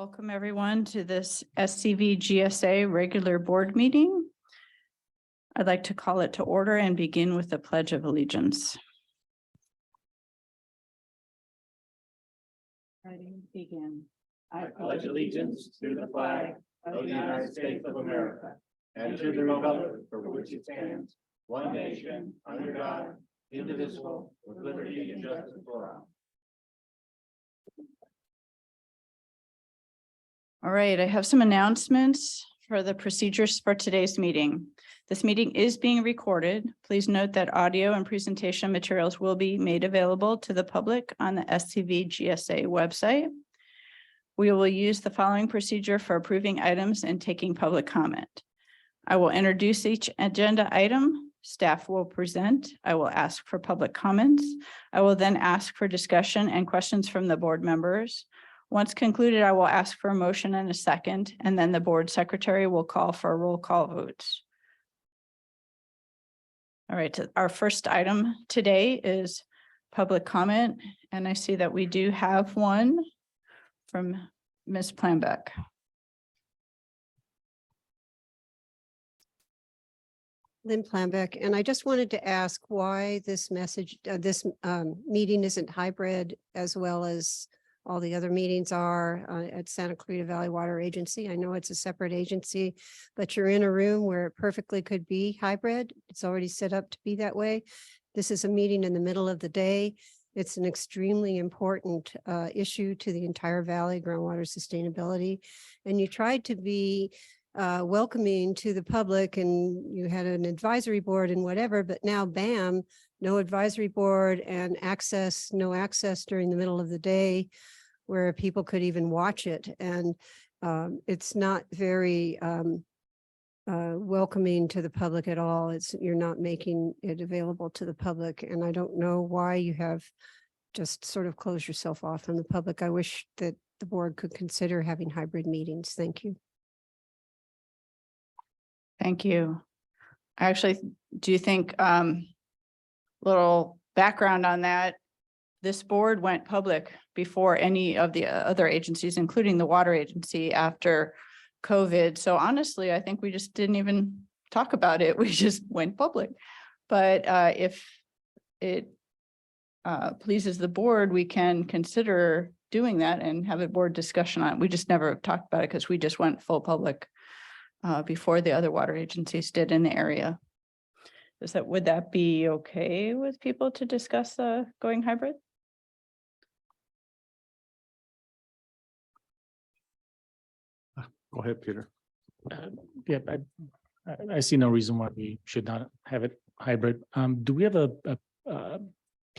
Welcome everyone to this SCV GSA regular board meeting. I'd like to call it to order and begin with the Pledge of Allegiance. Begin. I pledge allegiance to the flag of the United States of America and to the republic for which it stands, one nation, under God, indivisible, with liberty and justice for all. All right, I have some announcements for the procedures for today's meeting. This meeting is being recorded. Please note that audio and presentation materials will be made available to the public on the SCV GSA website. We will use the following procedure for approving items and taking public comment. I will introduce each agenda item. Staff will present. I will ask for public comments. I will then ask for discussion and questions from the board members. Once concluded, I will ask for a motion and a second, and then the board secretary will call for roll call votes. All right, our first item today is public comment, and I see that we do have one from Ms. Planbeck. Lynn Planbeck, and I just wanted to ask why this meeting isn't hybrid as well as all the other meetings are at Santa Clarita Valley Water Agency. I know it's a separate agency, but you're in a room where it perfectly could be hybrid. It's already set up to be that way. This is a meeting in the middle of the day. It's an extremely important issue to the entire valley, groundwater sustainability. And you tried to be welcoming to the public, and you had an advisory board and whatever, but now bam, no advisory board and no access during the middle of the day where people could even watch it. And it's not very welcoming to the public at all. You're not making it available to the public. And I don't know why you have just sort of closed yourself off from the public. I wish that the board could consider having hybrid meetings. Thank you. Thank you. Actually, do you think little background on that? This board went public before any of the other agencies, including the water agency, after COVID. So honestly, I think we just didn't even talk about it. We just went public. But if it pleases the board, we can consider doing that and have a board discussion on it. We just never talked about it because we just went full public before the other water agencies did in the area. Would that be okay with people to discuss going hybrid? Go ahead, Peter. Yeah, I see no reason why we should not have it hybrid. Do we have a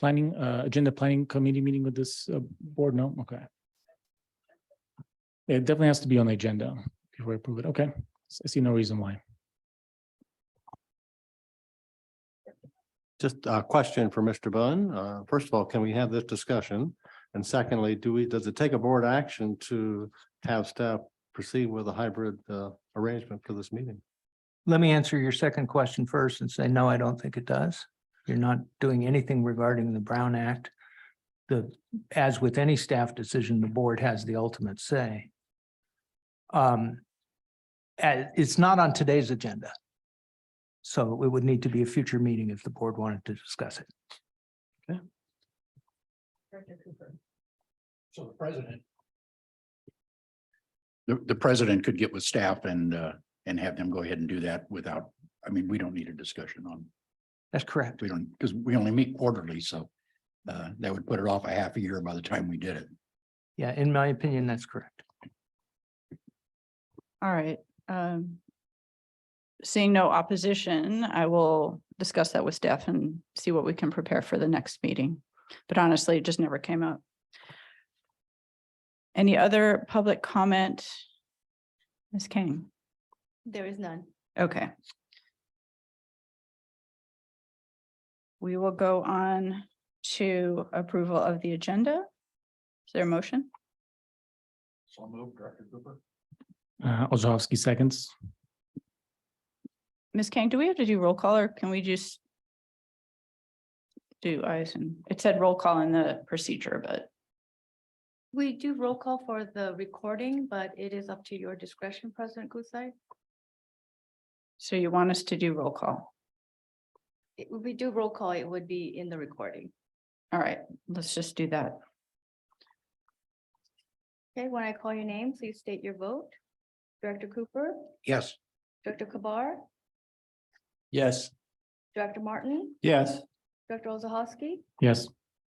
agenda planning committee meeting with this board? No? Okay. It definitely has to be on the agenda before we approve it. Okay. I see no reason why. Just a question for Mr. Bunn. First of all, can we have this discussion? And secondly, does it take a board action to have staff proceed with a hybrid arrangement for this meeting? Let me answer your second question first and say, no, I don't think it does. You're not doing anything regarding the Brown Act. As with any staff decision, the board has the ultimate say. It's not on today's agenda. So it would need to be a future meeting if the board wanted to discuss it. Okay. So the president could get with staff and have them go ahead and do that without, I mean, we don't need a discussion on. That's correct. We don't, because we only meet quarterly, so that would put it off a half a year by the time we did it. Yeah, in my opinion, that's correct. All right. Seeing no opposition, I will discuss that with staff and see what we can prepare for the next meeting. But honestly, it just never came up. Any other public comment? Ms. King? There is none. Okay. We will go on to approval of the agenda. Is there a motion? So move, Director Cooper. Olszewski seconds. Ms. King, do we have to do roll call or can we just do ayes? And it said roll call in the procedure, but We do roll call for the recording, but it is up to your discretion, President Guthrie. So you want us to do roll call? We do roll call, it would be in the recording. All right, let's just do that. Okay, when I call your name, please state your vote. Director Cooper, Yes. Director Kabar, Yes. Director Martin, Yes. Director Olzahowski, Yes.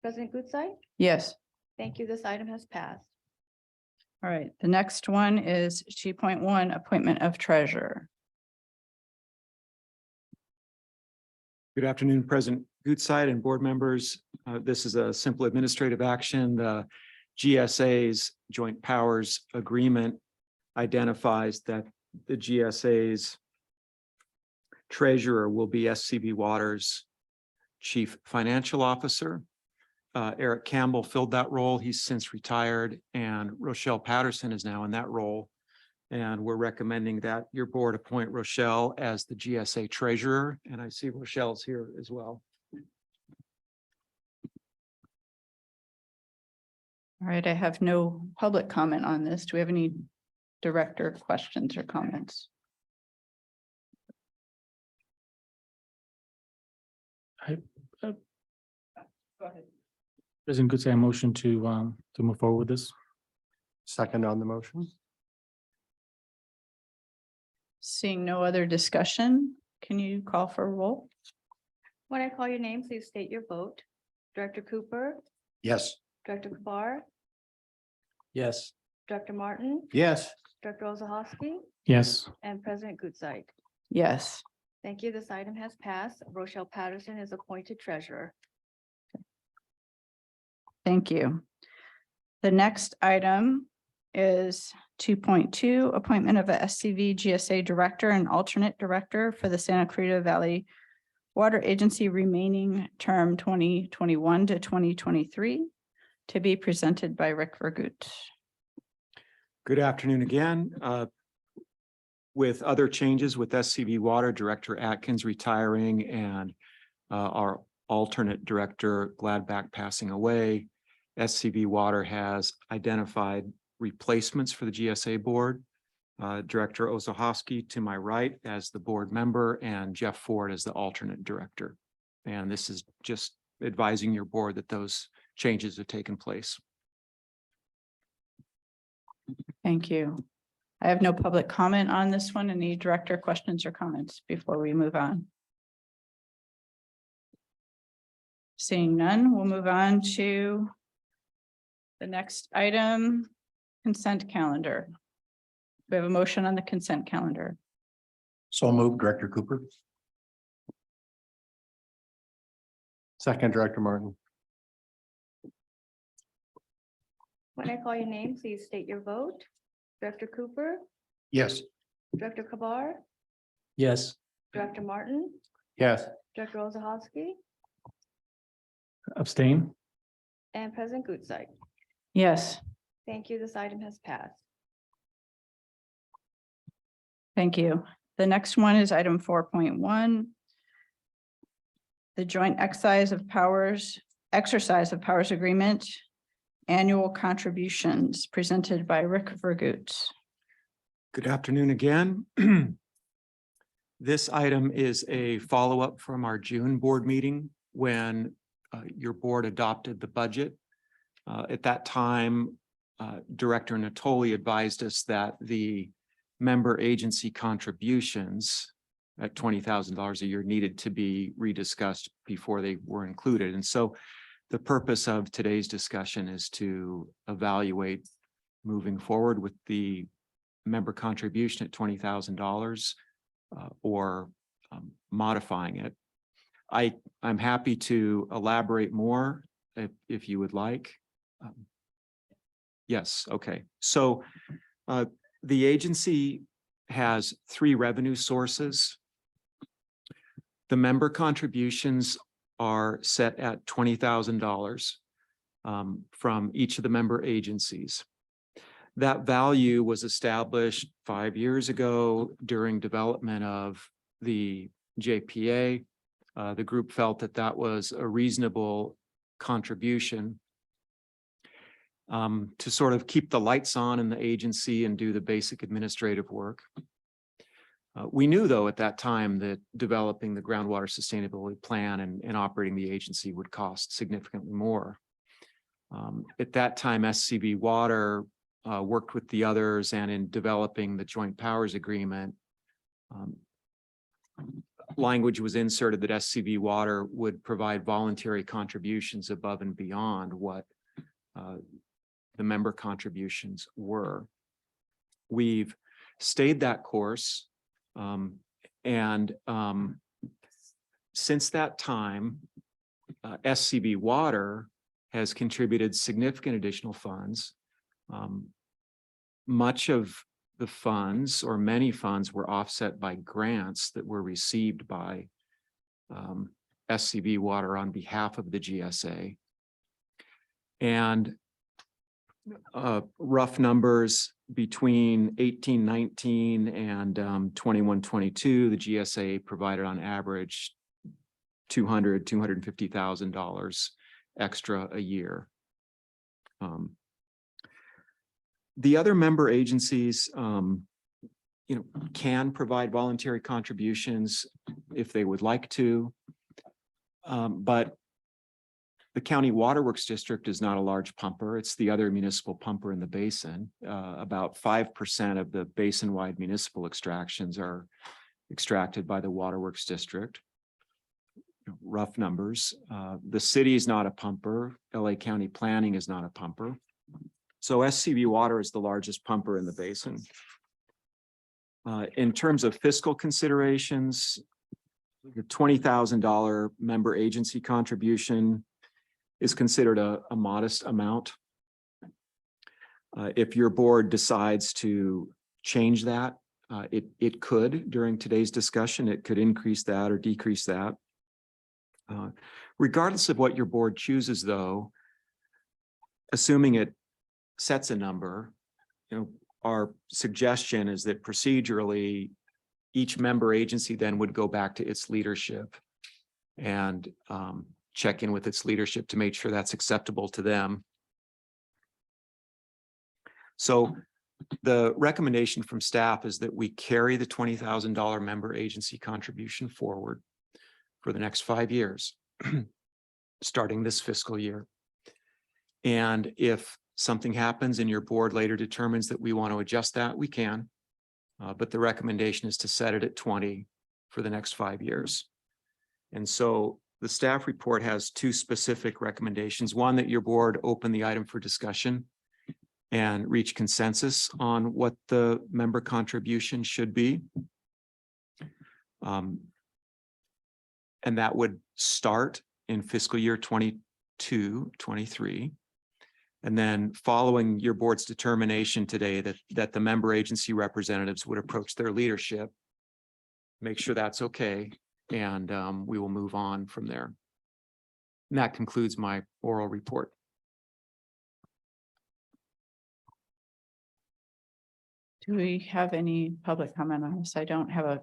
President Guthrie. Yes. Thank you. This item has passed. All right, the next one is 2.1, appointment of treasurer. Good afternoon, President Gutzeit and board members. This is a simple administrative action. The GSA's Joint Powers Agreement identifies that the GSA's treasurer will be SCV Water's Chief Financial Officer. Eric Campbell filled that role. He's since retired, and Rochelle Patterson is now in that role. And we're recommending that your board appoint Rochelle as the GSA treasurer, and I see Rochelle's here as well. All right, I have no public comment on this. Do we have any director questions or comments? President Good say a motion to move forward with this. Second on the motion? Seeing no other discussion, can you call for a roll? When I call your name, please state your vote. Director Cooper, Yes. Director Kabar, Yes. Director Martin, Yes. Director Olzahowski, Yes. and President Gutzeit. Yes. Thank you. This item has passed. Rochelle Patterson is appointed treasurer. Thank you. The next item is 2.2, appointment of a SCV GSA director and alternate director for the Santa Clarita Valley Water Agency remaining term 2021 to 2023, to be presented by Rick Vergoot. Good afternoon again. With other changes with SCV Water, Director Atkins retiring and our alternate director Gladback passing away, SCV Water has identified replacements for the GSA board. Director Olzahowski to my right as the board member and Jeff Ford as the alternate director. And this is just advising your board that those changes have taken place. Thank you. I have no public comment on this one. Any director questions or comments before we move on? Seeing none, we'll move on to the next item, consent calendar. We have a motion on the consent calendar. So moved, Director Cooper. Second, Director Martin. When I call your name, please state your vote. Director Cooper, Yes. Director Kabar, Yes. Director Martin, Yes. Director Olzahowski, Abstain. and President Gutzeit. Yes, Thank you. This item has passed. thank you. The next one is item 4.1. The joint exercise of powers agreement, annual contributions, presented by Rick Vergoot. Good afternoon again. This item is a follow-up from our June board meeting when your board adopted the budget. At that time, Director Natoli advised us that the member agency contributions at $20,000 a year needed to be rediscussed before they were included. And so the purpose of today's discussion is to evaluate moving forward with the member contribution at $20,000 or modifying it. I'm happy to elaborate more if you would like. Yes, okay. So the agency has 3 revenue sources. The member contributions are set at $20,000 from each of the member agencies. That value was established 5 years ago during development of the JPA. The group felt that that was a reasonable contribution. to sort of keep the lights on in the agency and do the basic administrative work. We knew, though, at that time that developing the groundwater sustainability plan and operating the agency would cost significantly more. At that time, SCV Water worked with the others, and in developing the joint powers agreement, language was inserted that SCV Water would provide voluntary contributions above and beyond what the member contributions were. We've stayed that course. Since that time, SCV Water has contributed significant additional funds. Much of the funds, or many funds, were offset by grants that were received by SCV Water on behalf of the GSA. And rough numbers, between 18-19 and 21-22, the GSA provided on average $250,000 extra a year. The other member agencies, can provide voluntary contributions if they would like to, but the County Waterworks District is not a large pumper. It's the other municipal pumper in the basin. About 5% of the basin-wide municipal extractions are extracted by the Waterworks District. Rough numbers. The city is not a pumper. LA County Planning is not a pumper. So SCV Water is the largest pumper in the basin. In terms of fiscal considerations, the $20,000 member agency contribution is considered a modest amount. If your board decides to change that, it could, during today's discussion, it could increase that or decrease that. Regardless of what your board chooses, though, assuming it sets a number, our suggestion is that procedurally, each member agency then would go back to its leadership and check in with its leadership to make sure that's acceptable to them. So the recommendation from staff is that we carry the $20,000 member agency contribution forward for the next 5 years, starting this fiscal year. And if something happens and your board later determines that we want to adjust that, we can. But the recommendation is to set it at 20 for the next 5 years. And so the staff report has 2 specific recommendations. One, that your board open the item for discussion and reach consensus on what the member contribution should be. And that would start in fiscal year 22-23. And then following your board's determination today that the member agency representatives would approach their leadership, make sure that's okay, and we will move on from there. And that concludes my oral report. Do we have any public comment on this? I don't have a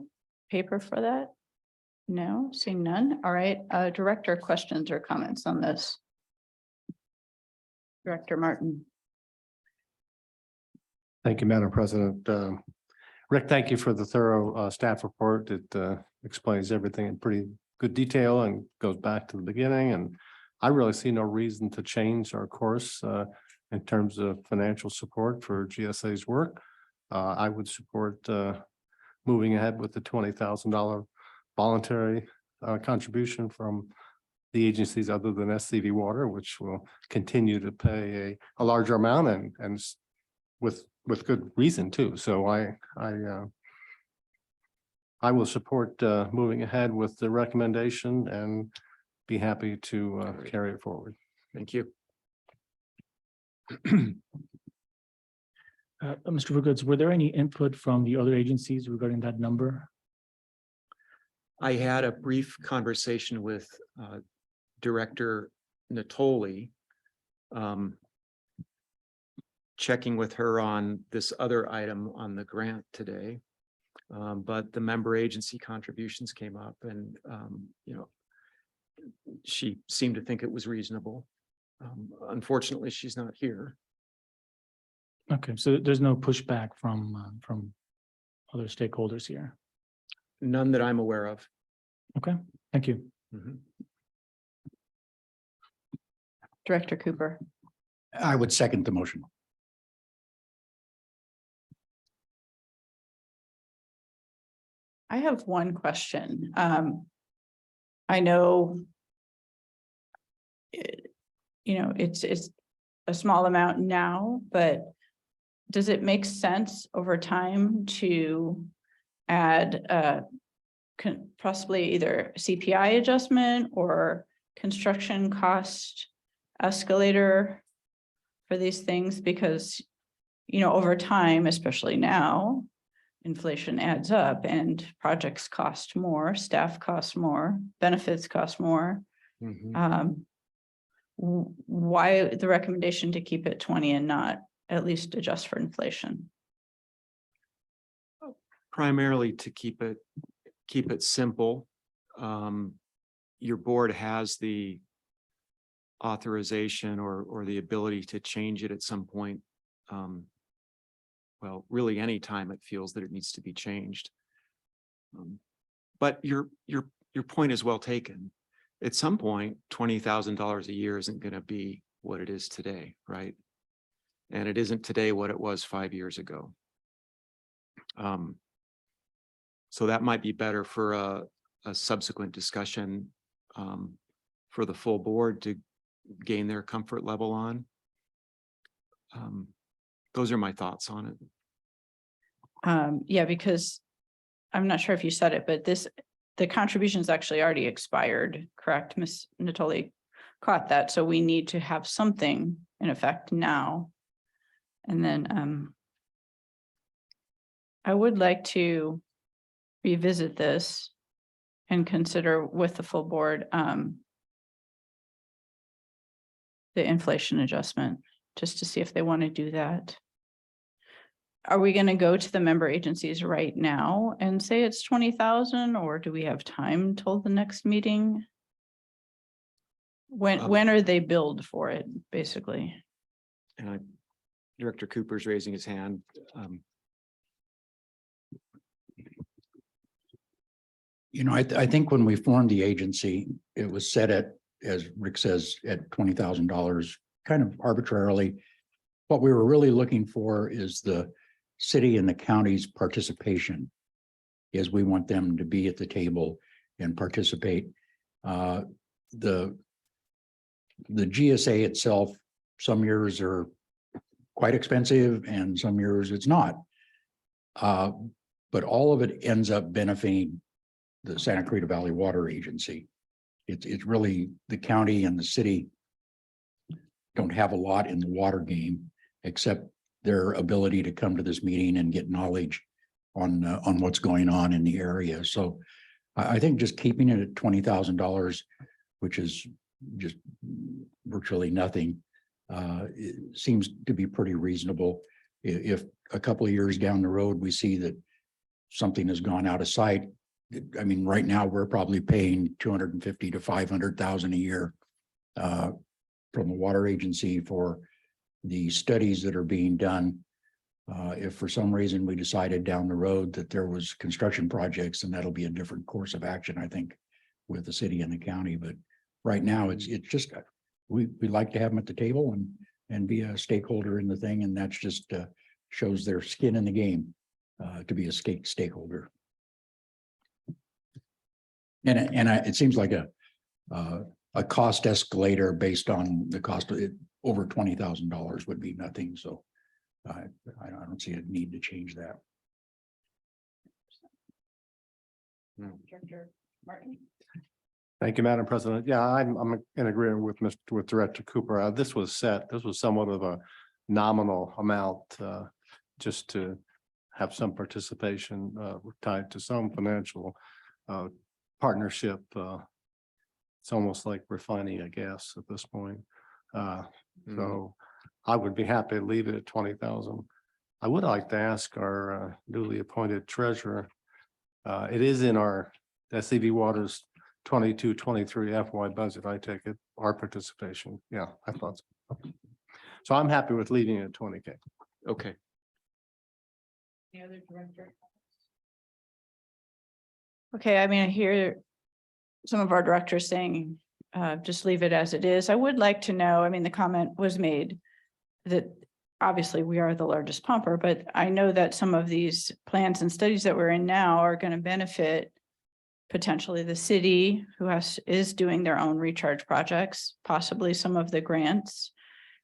paper for that. No, seeing none. All right, Director, questions or comments on this? Director Martin. Thank you, Madam President. Rick, thank you for the thorough staff report. It explains everything in pretty good detail and goes back to the beginning. And I really see no reason to change our course in terms of financial support for GSA's work. I would support moving ahead with the $20,000 voluntary contribution from the agencies other than SCV Water, which will continue to pay a larger amount and with good reason too. So I will support moving ahead with the recommendation and be happy to carry it forward. Thank you. Mr. Vergoods, were there any input from the other agencies regarding that number? I had a brief conversation with Director Natoli, checking with her on this other item on the grant today. But the member agency contributions came up and, she seemed to think it was reasonable. Unfortunately, she's not here. Okay, so there's no pushback from other stakeholders here. None that I'm aware of. Okay, thank you. Director Cooper. I would second the motion. I have one question. I know it's a small amount now, but does it make sense over time to add possibly either CPI adjustment or construction cost escalator for these things? Because, over time, especially now, inflation adds up and projects cost more, staff costs more, benefits cost more. Why the recommendation to keep it 20 and not at least adjust for inflation? Primarily to keep it simple. Your board has the authorization or the ability to change it at some point. Well, really any time it feels that it needs to be changed. But your point is well taken. At some point, $20,000 a year isn't going to be what it is today, right? And it isn't today what it was 5 years ago. So that might be better for a subsequent discussion for the full board to gain their comfort level on. Those are my thoughts on it. Yeah, because I'm not sure if you said it, but the contributions actually already expired, correct? Ms. Natoli caught that. So we need to have something in effect now. And then I would like to revisit this and consider with the full board the inflation adjustment, just to see if they want to do that. Are we going to go to the member agencies right now and say it's 20,000, or do we have time till the next meeting? When are they billed for it, basically? And Director Cooper's raising his hand. I think when we formed the agency, it was set at, as Rick says, at $20,000, kind of arbitrarily. What we were really looking for is the city and the county's participation, is we want them to be at the table and participate. The GSA itself, some years are quite expensive and some years it's not. But all of it ends up benefiting the Santa Clarita Valley Water Agency. It's really the county and the city don't have a lot in the water game, except their ability to come to this meeting and get knowledge on what's going on in the area. So I think just keeping it at $20,000, which is just virtually nothing, it seems to be pretty reasonable. If a couple of years down the road, we see that something has gone out of sight, I mean, right now we're probably paying $250,000 to $500,000 a year from the water agency for the studies that are being done. If for some reason we decided down the road that there was construction projects, and that'll be a different course of action, I think, with the city and the county. But right now, it's just we like to have them at the table and be a stakeholder in the thing, and that's just shows their skin in the game to be a stakeholder. And it seems like a cost escalator based on the cost of it over $20,000 would be nothing. So I don't see a need to change that. Director Martin? Thank you, Madam President. Yeah, I'm in agreement with Director Cooper. This was somewhat of a nominal amount just to have some participation tied to some financial partnership. It's almost like refining a gas at this point. So I would be happy to leave it at 20,000. I would like to ask our newly appointed treasurer. It is in our SCV Waters 22-23 FY budget. I take it our participation. Yeah, I thought so. So I'm happy with leaving it at 20K. Okay. Any other director? Okay, I mean, I hear some of our directors saying, just leave it as it is. I would like to know, I mean, the comment was made that obviously we are the largest pumper, but I know that some of these plans and studies that we're in now are going to benefit potentially the city who is doing their own recharge projects, possibly some of the grants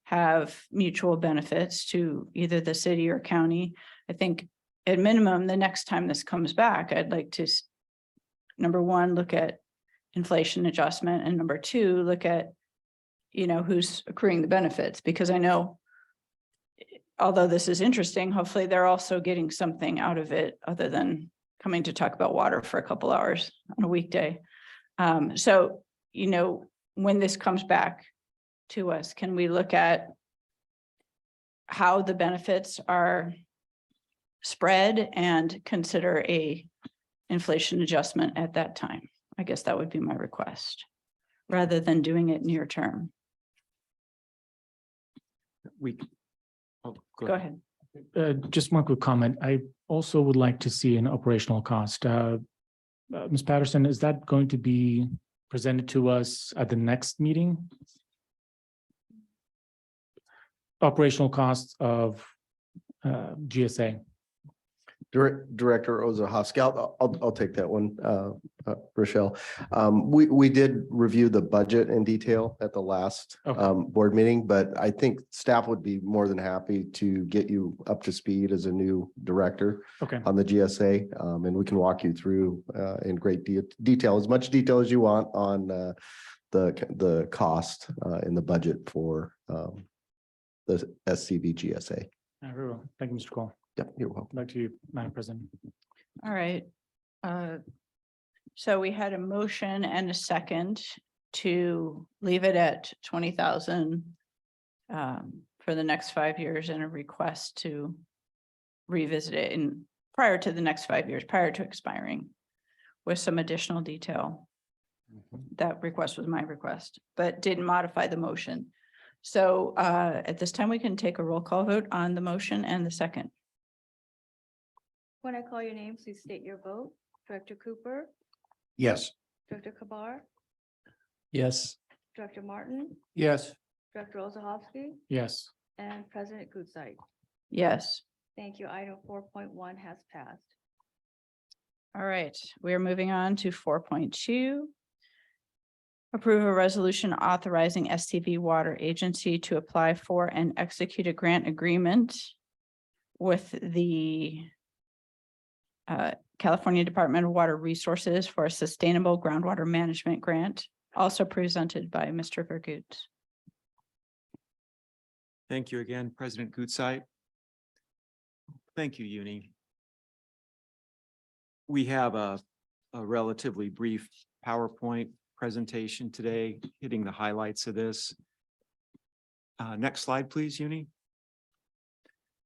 have mutual benefits to either the city or county. I think at minimum, the next time this comes back, I'd like to, number one, look at inflation adjustment, and number two, look at, who's accruing the benefits, because I know although this is interesting, hopefully they're also getting something out of it other than coming to talk about water for a couple hours on a weekday. So, when this comes back to us, can we look at how the benefits are spread and consider a inflation adjustment at that time? I guess that would be my request, rather than doing it near term. Go ahead. Just one quick comment. I also would like to see an operational cost. Ms. Patterson, is that going to be presented to us at the next meeting? Operational costs of GSA. Director Ozahowski, I'll take that one, Rochelle. We did review the budget in detail at the last board meeting, but I think staff would be more than happy to get you up to speed as a new director on the GSA, and we can walk you through in great detail, as much detail as you want on the cost in the budget for the SCV GSA. Very well. Thank you, Mr. Cole. Yep, you're welcome. Back to you, Madam President. All right. So we had a motion and a second to leave it at 20,000 for the next 5 years, and a request to revisit it in prior to the next 5 years, prior to expiring, with some additional detail. That request was my request, but didn't modify the motion. So at this time, we can take a roll call vote on the motion and the second. When I call your name, please state your vote. Director Cooper, Yes. Director Kabar, Yes. Director Martin, Yes. Director Ozahowski, Yes. and President Gutzeit. Yes. Thank you. Item 4.1 has passed. All right, we are moving on to 4.2. Approve a resolution authorizing SCV Water Agency to apply for and execute a grant agreement with the California Department of Water Resources for a sustainable groundwater management grant, also presented by Mr. Vergoot. Thank you again, President Gutzeit. Thank you, Uni. We have a relatively brief PowerPoint presentation today, hitting the highlights of this. Next slide, please, Uni.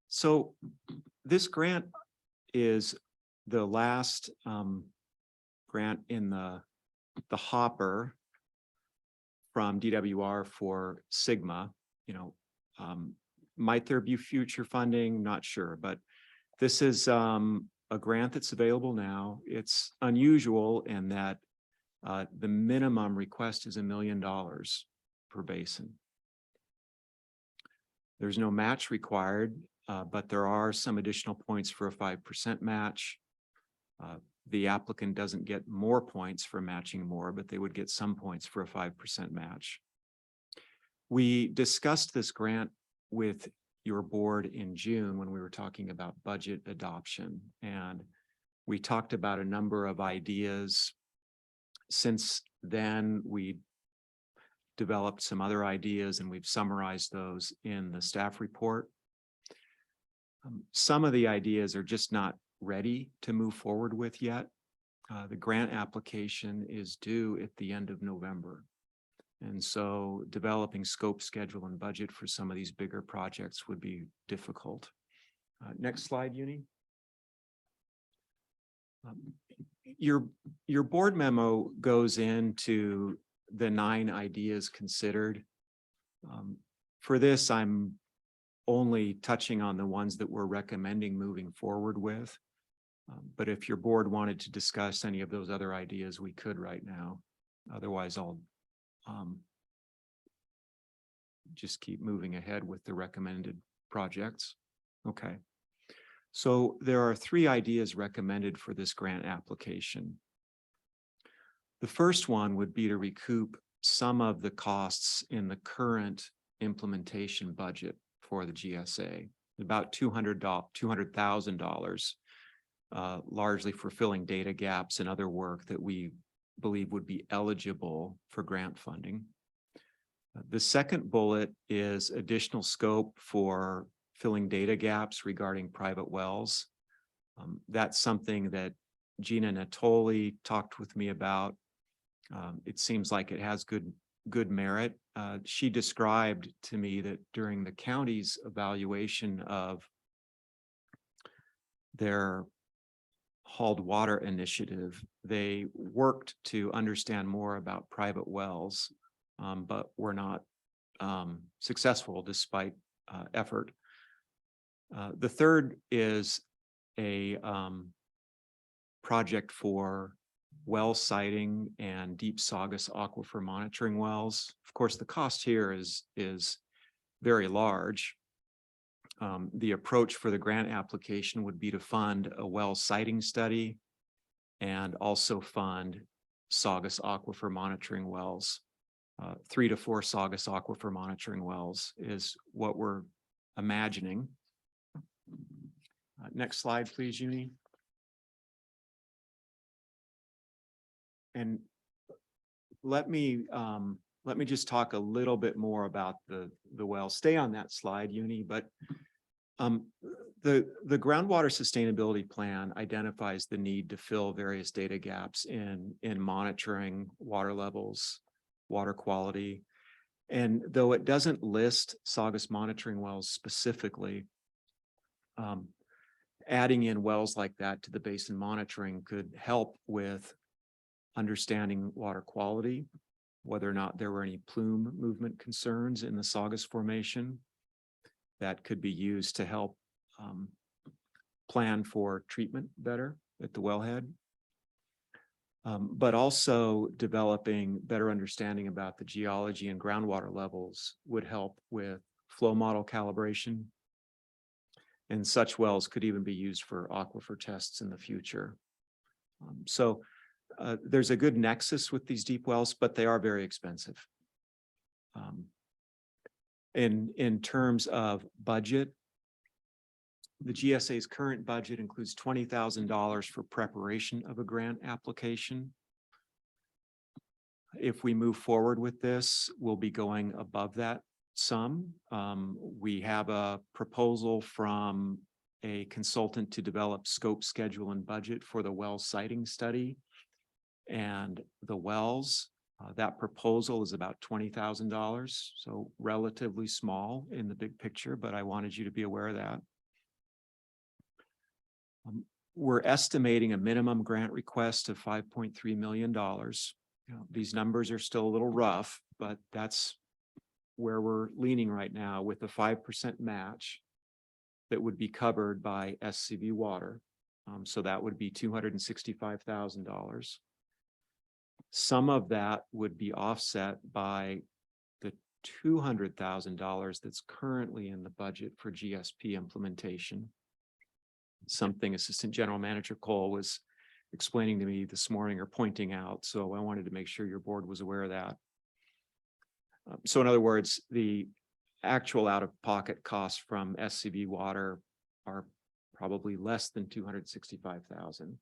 So this grant is the last grant in the hopper from DWR for Sigma. Might there be future funding? Not sure, but this is a grant that's available now. It's unusual in that the minimum request is $1 million per basin. There's no match required, but there are some additional points for a 5% match. The applicant doesn't get more points for matching more, but they would get some points for a 5% match. We discussed this grant with your board in June when we were talking about budget adoption, and we talked about a number of ideas. Since then, we developed some other ideas and we've summarized those in the staff report. Some of the ideas are just not ready to move forward with yet. The grant application is due at the end of November. And so developing scope, schedule, and budget for some of these bigger projects would be difficult. Next slide, Uni. Your board memo goes into the 9 ideas considered. For this, I'm only touching on the ones that we're recommending moving forward with. But if your board wanted to discuss any of those other ideas, we could right now. Otherwise, I'll just keep moving ahead with the recommended projects. Okay. So there are 3 ideas recommended for this grant application. The first one would be to recoup some of the costs in the current implementation budget for the GSA, about $200,000, largely for filling data gaps and other work that we believe would be eligible for grant funding. The second bullet is additional scope for filling data gaps regarding private wells. That's something that Gina Natoli talked with me about. It seems like it has good merit. She described to me that during the county's evaluation of their hauled water initiative, they worked to understand more about private wells, but were not successful despite effort. The third is a project for well siting and deep Saugus aquifer monitoring wells. Of course, the cost here is very large. The approach for the grant application would be to fund a well siting study and also fund Saugus aquifer monitoring wells. 3 to 4 Saugus aquifer monitoring wells is what we're imagining. Next slide, please, Uni. And let me just talk a little bit more about the well. Stay on that slide, Uni, but the groundwater sustainability plan identifies the need to fill various data gaps in monitoring water levels, water quality. And though it doesn't list Saugus monitoring wells specifically, adding in wells like that to the basin monitoring could help with understanding water quality, whether or not there were any plume movement concerns in the Saugus formation that could be used to help plan for treatment better at the wellhead. But also developing better understanding about the geology and groundwater levels would help with flow model calibration. And such wells could even be used for aquifer tests in the future. There's a good nexus with these deep wells, but they are very expensive. In terms of budget, the GSA's current budget includes $20,000 for preparation of a grant application. If we move forward with this, we'll be going above that sum. We have a proposal from a consultant to develop scope, schedule, and budget for the well siting study and the wells. That proposal is about $20,000, so relatively small in the big picture, but I wanted you to be aware of that. We're estimating a minimum grant request of $5.3 million. These numbers are still a little rough, but that's where we're leaning right now, with a 5% match that would be covered by SCV water. So that would be $265,000. Some of that would be offset by the $200,000 that's currently in the budget for GSP implementation. Something Assistant General Manager Cole was explaining to me this morning, or pointing out. So I wanted to make sure your board was aware of that. So in other words, the actual out-of-pocket costs from SCV water are probably less than $265,000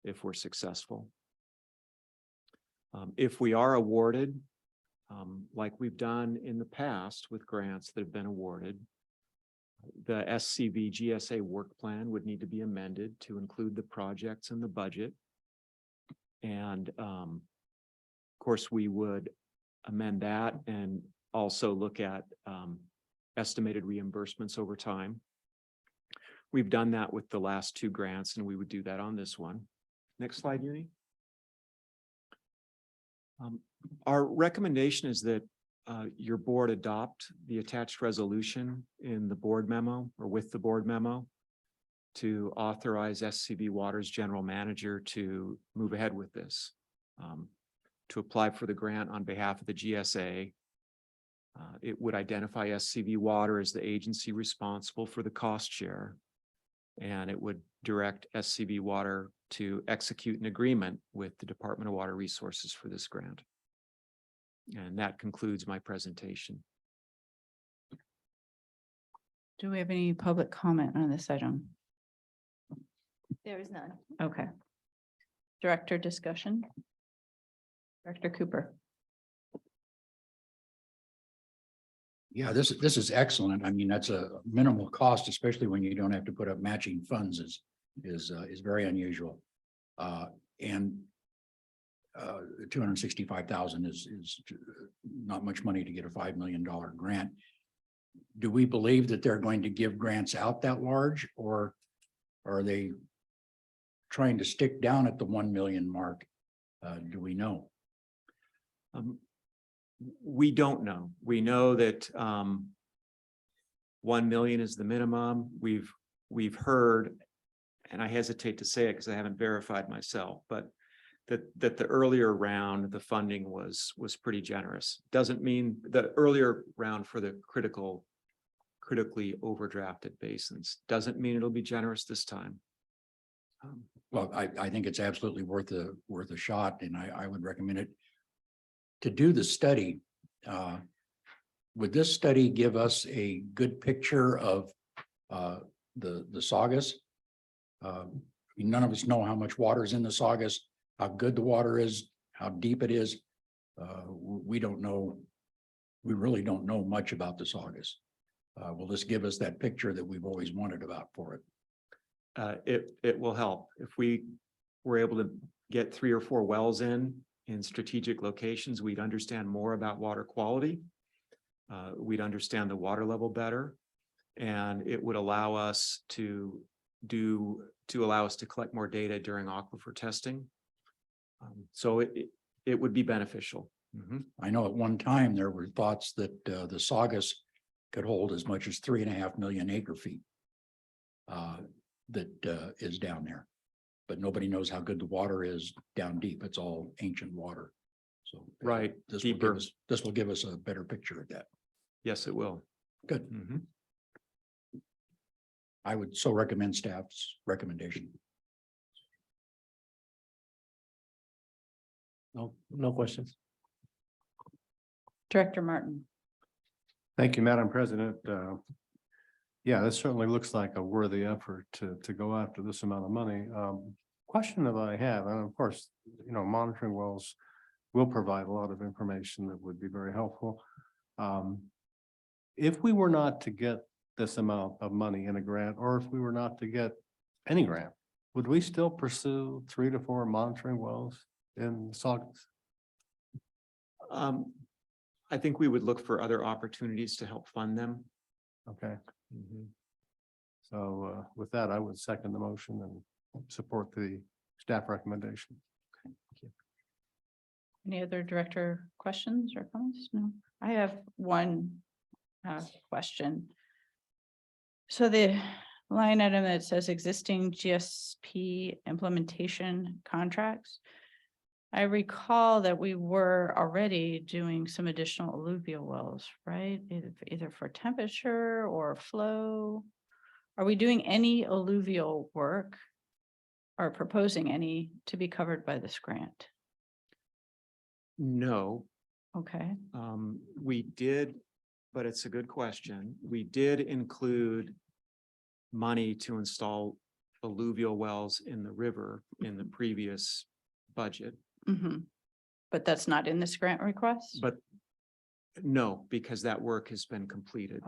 if we're successful. If we are awarded, like we've done in the past with grants that have been awarded, the SCV GSA work plan would need to be amended to include the projects in the budget. And of course, we would amend that and also look at estimated reimbursements over time. We've done that with the last 2 grants, and we would do that on this one. Next slide, Uni. Our recommendation is that your board adopt the attached resolution in the board memo or with the board memo to authorize SCV Water's general manager to move ahead with this, to apply for the grant on behalf of the GSA. It would identify SCV Water as the agency responsible for the cost share. And it would direct SCV Water to execute an agreement with the Department of Water Resources for this grant. And that concludes my presentation. Do we have any public comment on this item? There is none. Okay. Director discussion? Director Cooper? Yeah, this is excellent. I mean, that's a minimal cost, especially when you don't have to put up matching funds is very unusual. And 265,000 is not much money to get a $5 million grant. Do we believe that they're going to give grants out that large, or are they trying to stick down at the 1 million mark? Do we know? We don't know. We know that 1 million is the minimum. We've heard, and I hesitate to say it because I haven't verified myself, but that the earlier round, the funding was pretty generous. Doesn't mean the earlier round for the critically overdrafted basins doesn't mean it'll be generous this time. Well, I think it's absolutely worth a shot, and I would recommend it. To do the study, would this study give us a good picture of the Saugus? None of us know how much water is in the Saugus, how good the water is, how deep it is. We don't know. We really don't know much about the Saugus. Will this give us that picture that we've always wanted about for it? It will help if we were able to get 3 or 4 wells in strategic locations. We'd understand more about water quality. We'd understand the water level better, and it would allow us to collect more data during aquifer testing. So it would be beneficial. I know at one time there were thoughts that the Saugus could hold as much as 3.5 million acre feet that is down there. But nobody knows how good the water is down deep. It's all ancient water. So Right, this deeper. will give us a better picture of that. Yes, it will. Good. I would so recommend staff's recommendation. No questions. Director Martin? Thank you, Madam President. Yeah, this certainly looks like a worthy effort to go after this amount of money. Question that I have, and of course, monitoring wells will provide a lot of information that would be very helpful. If we were not to get this amount of money in a grant, or if we were not to get any grant, would we still pursue 3 to 4 monitoring wells in Saugus? I think we would look for other opportunities to help fund them. Okay. So with that, I would second the motion and support the staff recommendation. Any other director questions or comments? No, I have one question. So the line item that says existing GSP implementation contracts. I recall that we were already doing some additional alluvial wells, right? Either for temperature or flow. Are we doing any alluvial work or proposing any to be covered by this grant? No, Okay, we did, but it's a good question. We did include money to install alluvial wells in the river in the previous budget. but that's not in this grant request? But no, because that work has been completed.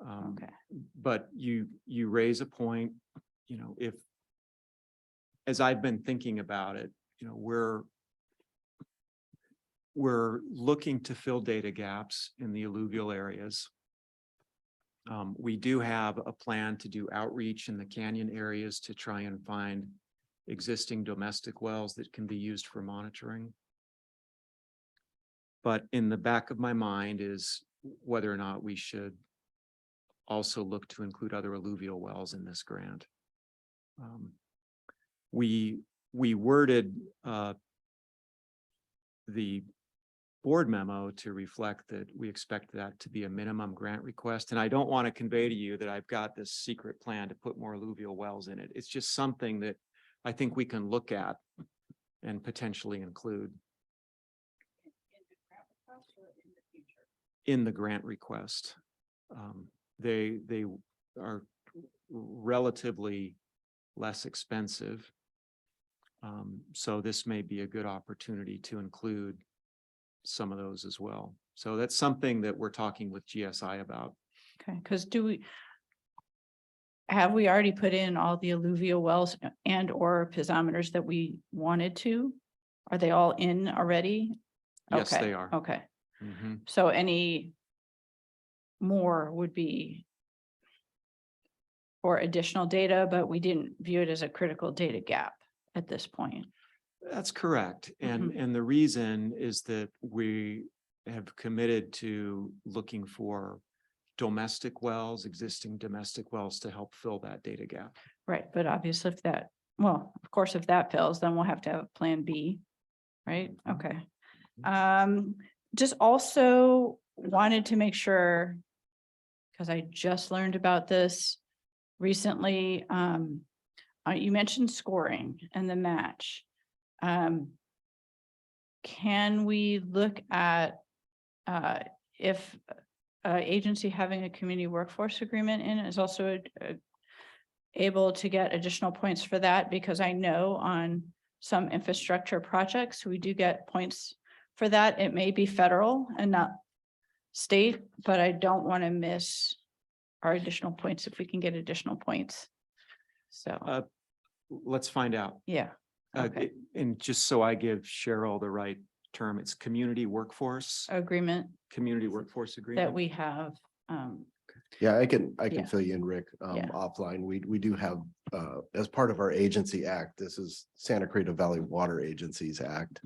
Okay, But you raise a point, if, as I've been thinking about it, we're looking to fill data gaps in the alluvial areas. We do have a plan to do outreach in the canyon areas to try and find existing domestic wells that can be used for monitoring. But in the back of my mind is whether or not we should also look to include other alluvial wells in this grant. We worded the board memo to reflect that we expect that to be a minimum grant request. And I don't want to convey to you that I've got this secret plan to put more alluvial wells in it. It's just something that I think we can look at and potentially include in the grant request. They are relatively less expensive. So this may be a good opportunity to include some of those as well. So that's something that we're talking with GSI about. Okay, because have we already put in all the alluvial wells and or piezometers that we wanted to? Are they all in already? Yes, Okay, they are. Okay, Mhm. so any more would be for additional data, but we didn't view it as a critical data gap at this point. That's correct. And the reason is that we have committed to looking for domestic wells, existing domestic wells to help fill that data gap. Right, but obviously if that, well, of course, if that fails, then we'll have to have a plan B, right? Okay. Just also wanted to make sure, because I just learned about this recently, you mentioned scoring and the match. Can we look at if agency having a community workforce agreement in is also able to get additional points for that? Because I know on some infrastructure projects, we do get points for that. It may be federal and not state, but I don't want to miss our additional points if we can get additional points. So, Let's find out. yeah. Okay. And just so I give Cheryl the right term, it's community workforce, Agreement community workforce agreement. that we have. Yeah, I can Yeah. fill you in, Rick, Yeah. offline. We do have, as part of our agency act, this is Santa Cruz Valley Water Agencies Act.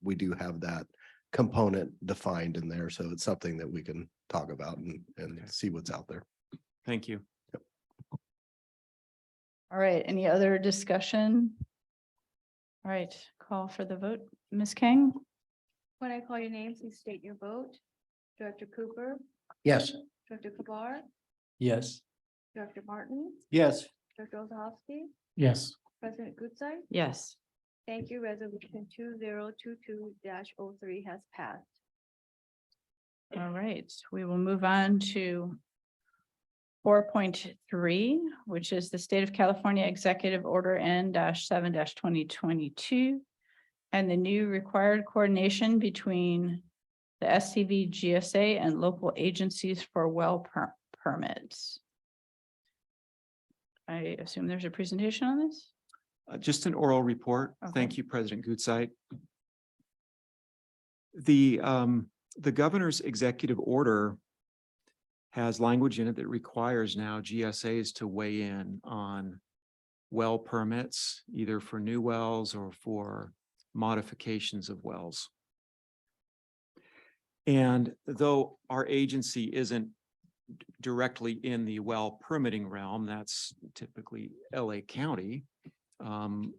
We do have that component defined in there, so it's something that we can talk about and Okay. see what's out there. Thank you. All right, any other discussion? All right, call for the vote. Ms. King? When I call your name, please state your vote. Director Cooper, Yes. Director Kabar, Yes. Director Martin, Yes. Director Olzahowski, Yes. President Goodside. Yes. Thank you. Resolution 2022-03 has passed. All right, we will move on to 4.3, which is the State of California Executive Order N-7-2022 and the new required coordination between the SCV GSA and local agencies for well permits. I assume there's a presentation on this? Just an oral report. Okay. Thank you, President Goodside. The governor's executive order has language in it that requires now GSAs to weigh in on well permits, either for new wells or for modifications of wells. And though our agency isn't directly in the well permitting realm, that's typically LA County,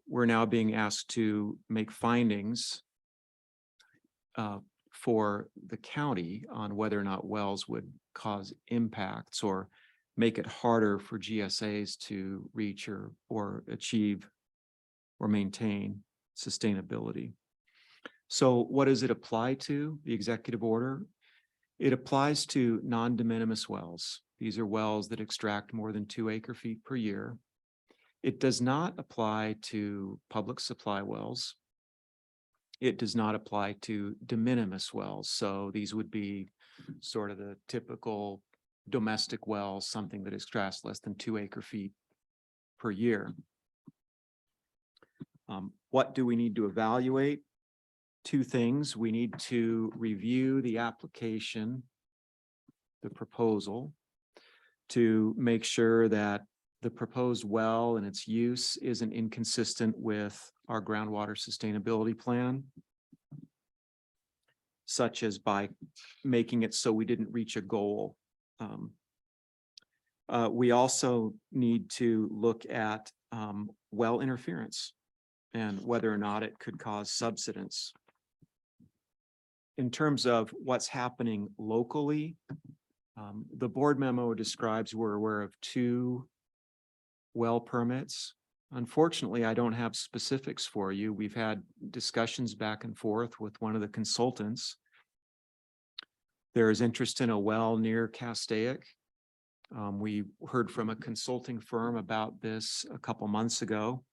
we're now being asked to make findings for the county on whether or not wells would cause impacts or make it harder for GSAs to reach or achieve or maintain sustainability. So what does it apply to, the executive order? It applies to non-de minimis wells. These are wells that extract more than 2 acre-feet per year. It does not apply to public supply wells. It does not apply to de minimis wells. So these would be sort of the typical domestic wells, something that extracts less than 2 acre-feet per year. What do we need to evaluate? 2 things. We need to review the application, the proposal, to make sure that the proposed well and its use isn't inconsistent with our groundwater sustainability plan. such as by making it so we didn't reach a goal. We also need to look at well interference and whether or not it could cause subsidence. In terms of what's happening locally, the board memo describes we're aware of 2 well permits. Unfortunately, I don't have specifics for you. We've had discussions back and forth with one of the consultants. There is interest in a well near Castaic. We heard from a consulting firm about this a couple months ago.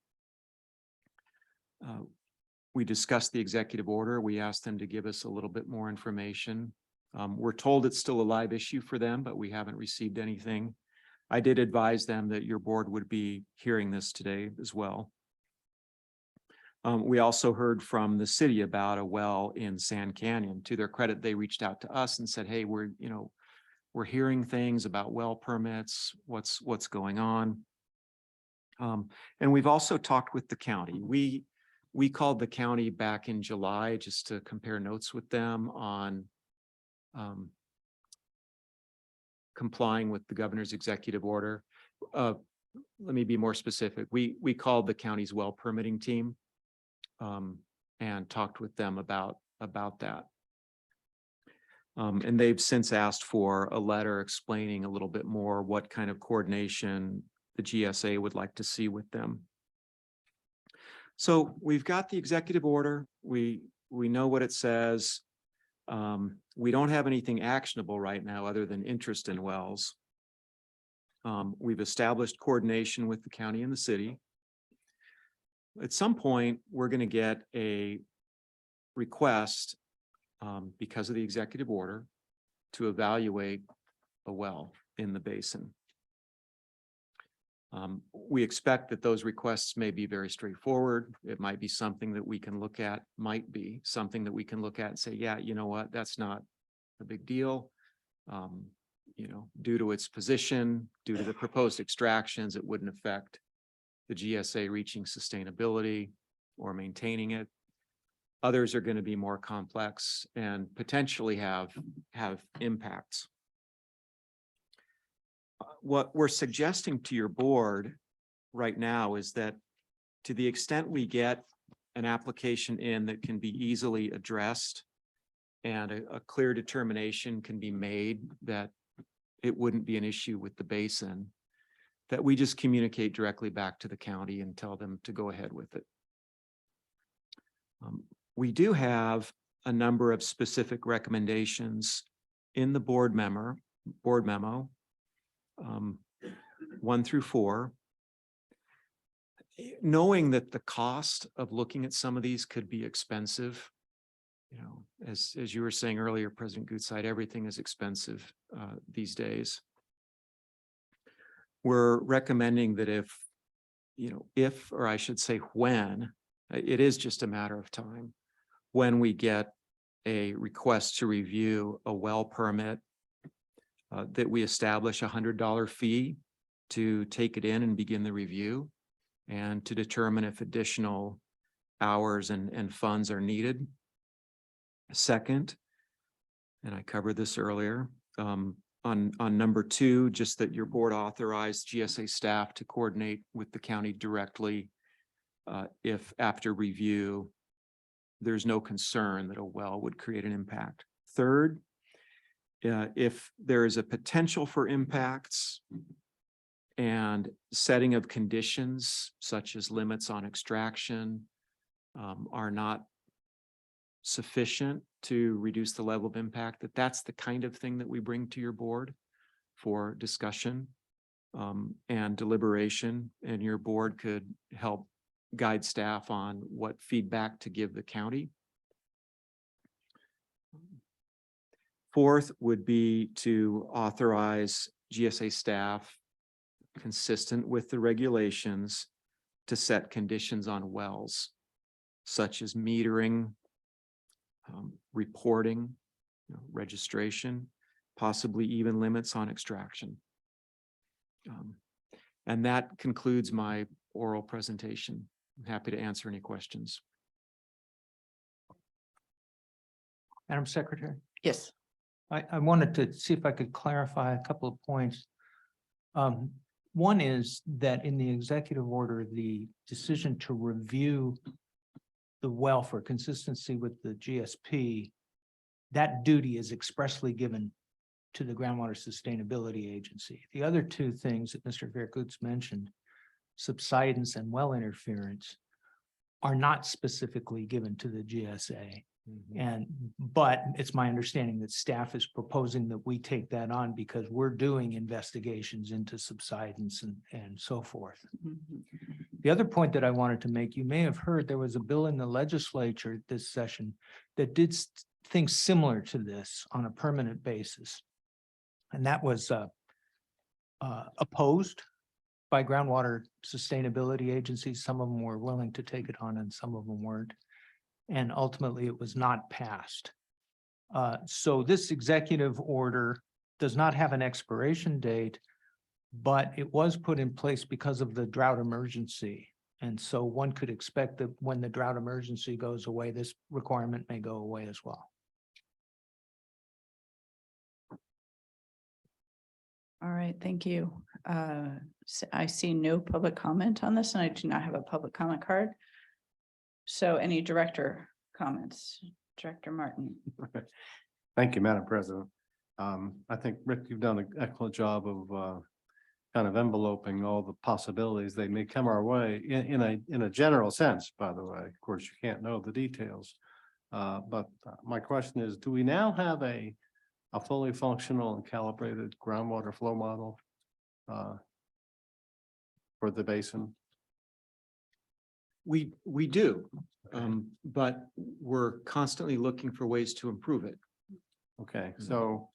We discussed the executive order. We asked them to give us a little bit more information. We're told it's still a live issue for them, but we haven't received anything. I did advise them that your board would be hearing this today as well. We also heard from the city about a well in Sand Canyon. To their credit, they reached out to us and said, hey, we're hearing things about well permits, what's going on. And we've also talked with the county. We called the county back in July just to compare notes with them on complying with the governor's executive order. Let me be more specific. We called the county's well permitting team and talked with them about that. And they've since asked for a letter explaining a little bit more what kind of coordination the GSA would like to see with them. So we've got the executive order. We know what it says. We don't have anything actionable right now other than interest in wells. We've established coordination with the county and the city. At some point, we're going to get a request because of the executive order to evaluate a well in the basin. We expect that those requests may be very straightforward. It might be something that we can look at, and say, yeah, you know what, that's not a big deal. Due to its position, due to the proposed extractions, it wouldn't affect the GSA reaching sustainability or maintaining it. Others are going to be more complex and potentially have impacts. What we're suggesting to your board right now is that to the extent we get an application in that can be easily addressed and a clear determination can be made that it wouldn't be an issue with the basin, that we just communicate directly back to the county and tell them to go ahead with it. We do have a number of specific recommendations in the board memo, 1 through 4. Knowing that the cost of looking at some of these could be expensive, as you were saying earlier, President Goodside, everything is expensive these days. We're recommending that if, or I should say when, it is just a matter of time, when we get a request to review a well permit, that we establish $100 fee to take it in and begin the review and to determine if additional hours and funds are needed. Second, and I covered this earlier, on number 2, just that your board authorized GSA staff to coordinate with the county directly if after review there's no concern that a well would create an impact. Third, if there is a potential for impacts and setting of conditions such as limits on extraction are not sufficient to reduce the level of impact, that's the kind of thing that we bring to your board for discussion and deliberation, and your board could help guide staff on what feedback to give the county. Fourth would be to authorize GSA staff, consistent with the regulations, to set conditions on wells, such as metering, reporting, registration, possibly even limits on extraction. And that concludes my oral presentation. I'm happy to answer any questions. Madam Secretary, Yes. I wanted to see if I could clarify a couple of points. One is that in the executive order, the decision to review the well for consistency with the GSP, that duty is expressly given to the Groundwater Sustainability Agency. The other two things that Mr. Verkutz mentioned, subsidence and well interference, are not specifically given to the GSA. But it's my understanding that staff is proposing that we take that on because we're doing investigations into subsidence and so forth. The other point that I wanted to make, you may have heard there was a bill in the legislature this session that did things similar to this on a permanent basis. And that was opposed by groundwater sustainability agencies. Some of them were willing to take it on and some of them weren't. And ultimately it was not passed. So this executive order does not have an expiration date, but it was put in place because of the drought emergency. And so one could expect that when the drought emergency goes away, this requirement may go away as well. All right, thank you. I see no public comment on this and I do not have a public comment card. So any director comments? Director Martin. Thank you, Madam President. I think, Rick, you've done an excellent job of kind of enveloping all the possibilities they may come our way in a general sense, by the way. Of course, you can't know the details. But my question is, do we now have a fully functional and calibrated groundwater flow model for the basin? We do, but we're constantly looking for ways to improve it. Okay, so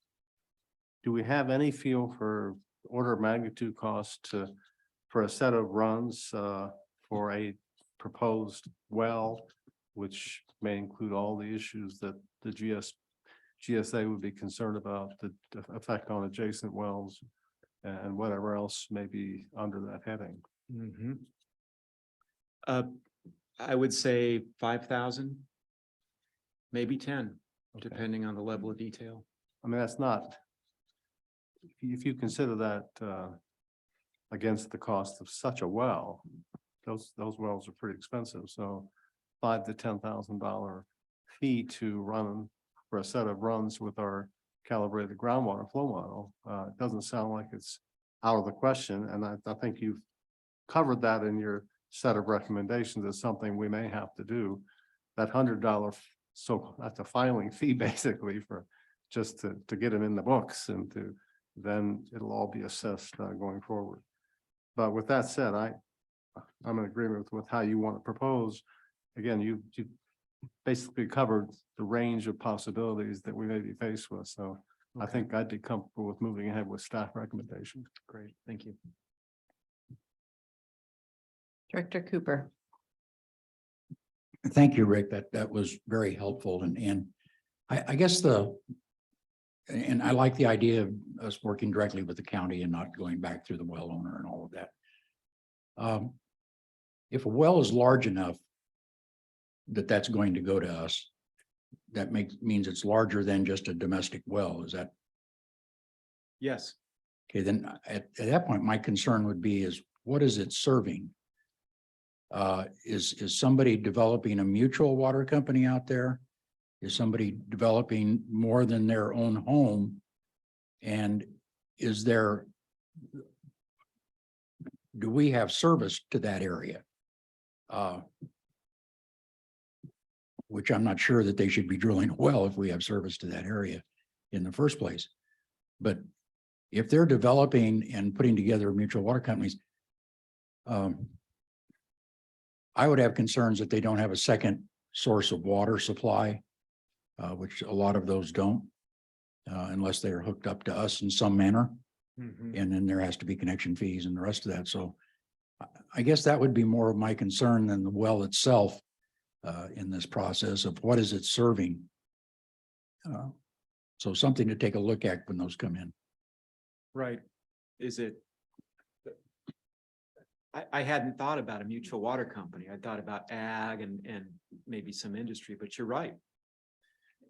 do we have any feel for order of magnitude cost for a set of runs for a proposed well, which may include all the issues that the GSA would be concerned about, the effect on adjacent wells and whatever else may be under that heading? I would say 5,000, maybe 10, Okay. depending on the level of detail. I mean, that's not, if you consider that against the cost of such a well, those wells are pretty expensive. So $5,000 to $10,000 fee to run for a set of runs with our calibrated groundwater flow model, it doesn't sound like it's out of the question. And I think you've covered that in your set of recommendations as something we may have to do. That $100, so that's a filing fee basically for just to get them in the books, and then it'll all be assessed going forward. But with that said, I'm in agreement with how you want to propose. Again, you basically covered the range of possibilities that we may be faced with. So I think I'd be comfortable with moving ahead with staff recommendation. Great, thank you. Director Cooper. Thank you, Rick. That was very helpful. And I guess and I like the idea of us working directly with the county and not going back through the well owner and all of that. If a well is large enough that's going to go to us, that means it's larger than just a domestic well. Is that Yes. okay? Then at that point, my concern would be is what is it serving? Is somebody developing a mutual water company out there? Is somebody developing more than their own home? And do we have service to that area? Which I'm not sure that they should be drilling a well if we have service to that area in the first place. But if they're developing and putting together mutual water companies, I would have concerns that they don't have a second source of water supply, which a lot of those don't, unless they are hooked up to us in some manner. And then there has to be connection fees and the rest of that. So I guess that would be more of my concern than the well itself in this process of what is it serving. So something to take a look at when those come in. Right. Is it? I hadn't thought about a mutual water company. I thought about ag and maybe some industry, but you're right.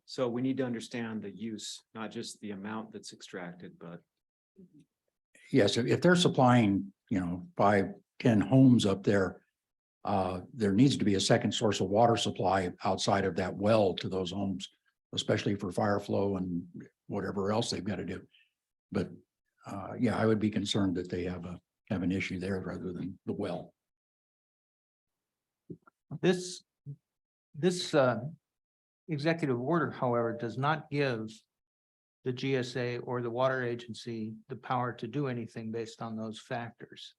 So we need to understand the use, not just the amount that's extracted, but Yes, if they're supplying, 5, 10 homes up there, there needs to be a second source of water supply outside of that well to those homes, especially for fire flow and whatever else they've got to do. But, yeah, I would be concerned that they have an issue there rather than the well. This executive order, however, does not give the GSA or the water agency the power to do anything based on those factors.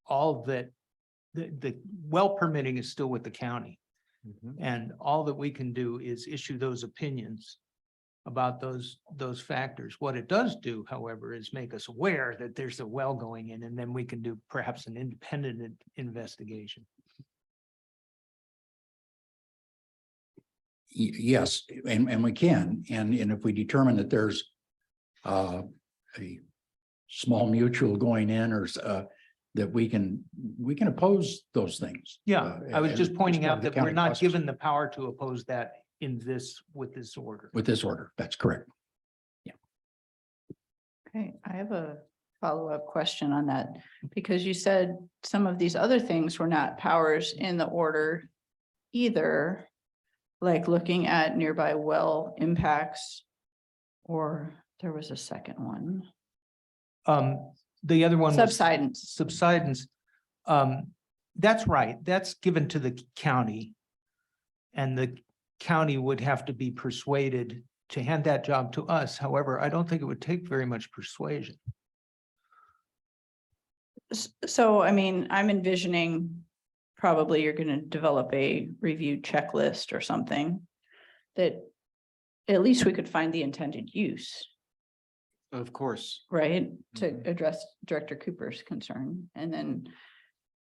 All that, the well permitting is still with the county. And all that we can do is issue those opinions about those factors. What it does do, however, is make us aware that there's a well going in, and then we can do perhaps an independent investigation. Yes, and we can, and if we determine that there's a small mutual going in or that we can oppose those things. Yeah, I was and just pointing just out like the that we're county not process. given the power to oppose that with this order. With this order, that's correct. Okay, I have a follow-up question on that, because you said some of these other things were not powers in the order either, like looking at nearby well impacts, or there was a second one. The other one was Subsidence. subsidence. That's right. That's given to the county. And the county would have to be persuaded to hand that job to us. However, I don't think it would take very much persuasion. So, I mean, I'm envisioning probably you're gonna develop a review checklist or something that at least we could find the intended use, of course, right? To address Director Cooper's concern, and then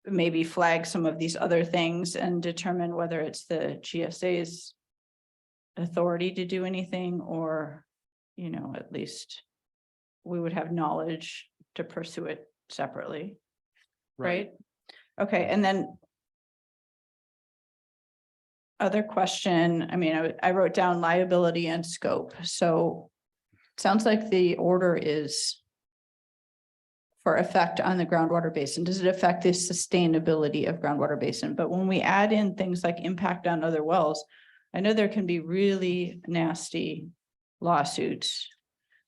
maybe flag some of these other things and determine whether it's the GSA's authority to do anything, or, at least we would have knowledge to pursue it separately. Right? Okay, and then other question, I mean, I wrote down liability and scope, so it sounds like the order is for effect on the groundwater basin. Does it affect the sustainability of groundwater basin? But when we add in things like impact on other wells, I know there can be really nasty lawsuits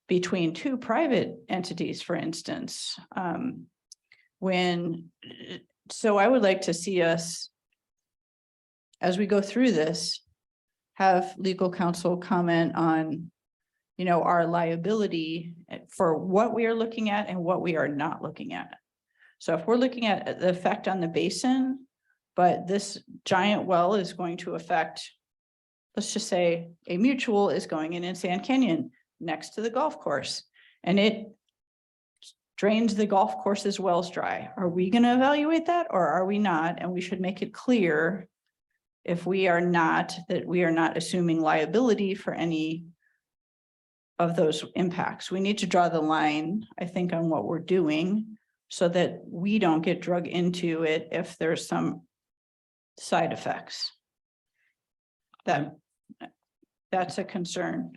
between two private entities, for instance. So I would like to see us, as we go through this, have legal counsel comment on, our liability for what we are looking at and what we are not looking at. So if we're looking at the effect on the basin, but this giant well is going to affect, let's just say a mutual is going in Sand Canyon next to the golf course, and it drains the golf course's wells dry. Are we going to evaluate that, or are we not? And we should make it clear, if we are not, that we are not assuming liability for any of those impacts. We need to draw the line, I think, on what we're doing so that we don't get drug into it if there's some side effects. That's a concern.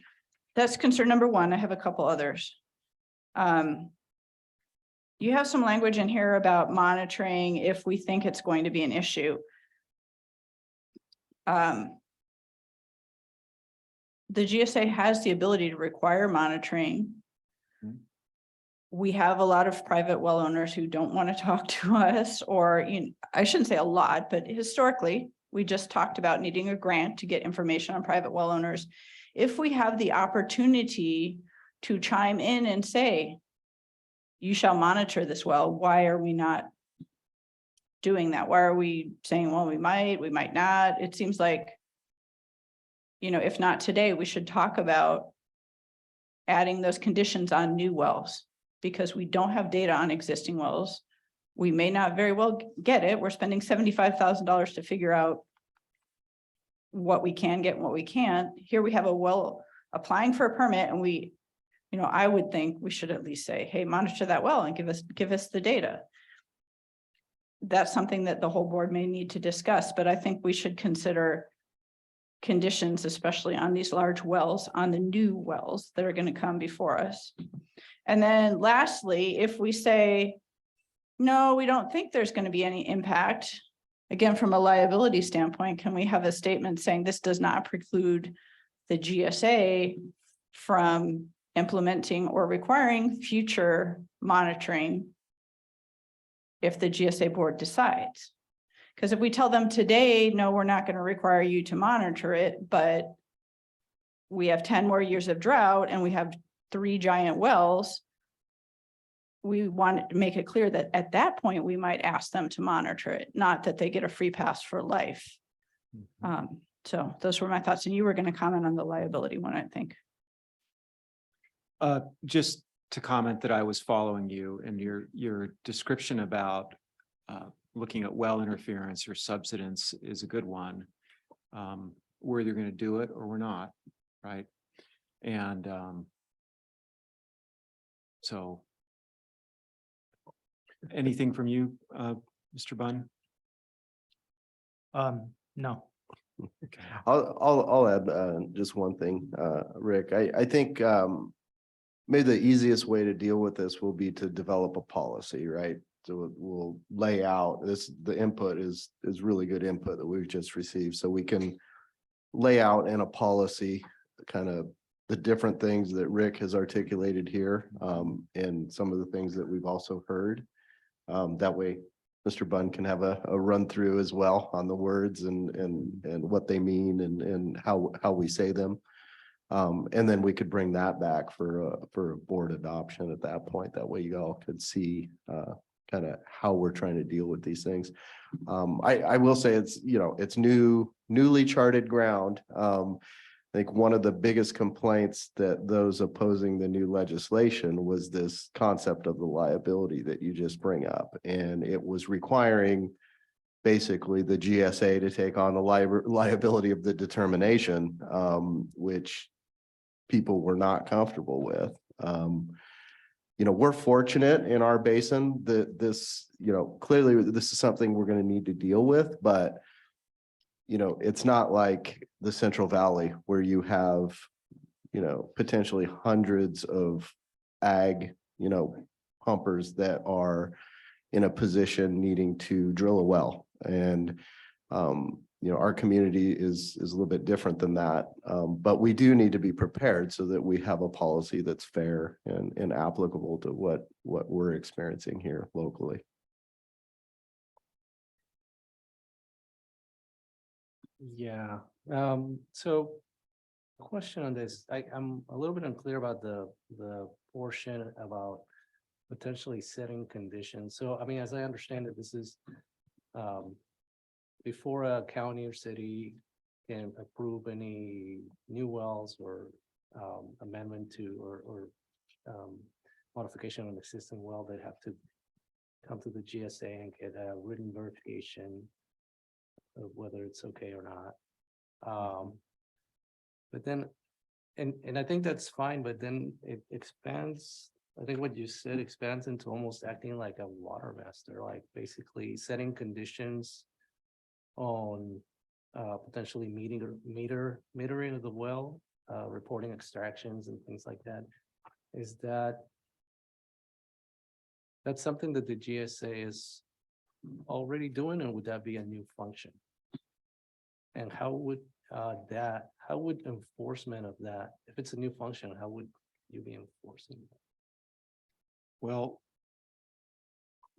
That's concern number one. I have a couple others. You have some language in here about monitoring if we think it's going to be an issue. The GSA has the ability to require monitoring. We have a lot of private well owners who don't want to talk to us, or, I shouldn't say a lot, but historically, we just talked about needing a grant to get information on private well owners. If we have the opportunity to chime in and say, you shall monitor this well, why are we not doing that? Why are we saying, well, we might not? It seems like, if not today, we should talk about adding those conditions on new wells, because we don't have data on existing wells. We may not very well get it. We're spending $75,000 to figure out what we can get and what we can't. Here we have a well applying for a permit, and I would think we should at least say, hey, monitor that well and give us the data. That's something that the whole board may need to discuss, but I think we should consider conditions, especially on these large wells, on the new wells that are going to come before us. And then lastly, if we say, no, we don't think there's going to be any impact, again, from a liability standpoint, can we have a statement saying this does not preclude the GSA from implementing or requiring future monitoring if the GSA board decides? Because if we tell them today, no, we're not going to require you to monitor it, but we have 10 more years of drought and we have 3 giant wells, we want to make it clear that at that point, we might ask them to monitor it, not that they get a free pass for life. So those were my thoughts. And you were going to comment on the liability one, I think. Just to comment that I was following you and your description about looking at well interference or subsidence is a good one. We're either going to do it or we're not, right? And so anything from you, Mr. Bunn? No. I'll add just one thing, Rick. I think maybe the easiest way to deal with this will be to develop a policy, right? So we'll lay out this, the input is really good input that we've just received. So we can lay out in a policy kind of the different things that Rick has articulated here, and some of the things that we've also heard. That way, Mr. Bunn can have a run through as well on the words and what they mean and how we say them. And then we could bring that back for a board adoption at that point. That way you all could see kind of how we're trying to deal with these things. I will say it's, you know, it's newly charted ground. I think one of the biggest complaints that those opposing the new legislation was this concept of the liability that you just bring up. And it was requiring basically the GSA to take on the liability of the determination, which people were not comfortable with. You know, we're fortunate in our basin that this, you know, clearly this is something we're going to need to deal with, but you know, it's not like the Central Valley where you have, you know, potentially hundreds of ag, you know, pumpers that are in a position needing to drill a well. And, you know, our community is a little bit different than that. But we do need to be prepared so that we have a policy that's fair and applicable to what we're experiencing here locally. Yeah, so question on this, I'm a little bit unclear about the portion about potentially setting conditions. So, I mean, as I understand it, this is before a county or city can approve any new wells or amendment to or modification on an existing well, they have to come to the GSA and get a written verification of whether it's okay or not. But then, and I think that's fine, but then it expands, I think what you said expands into almost acting like a water master, like basically setting conditions on potentially metering of the well, reporting extractions and things like that. Is that's something that the GSA is already doing, or would that be a new function? And how would enforcement of that, if it's a new function, how would you be enforcing that? Well,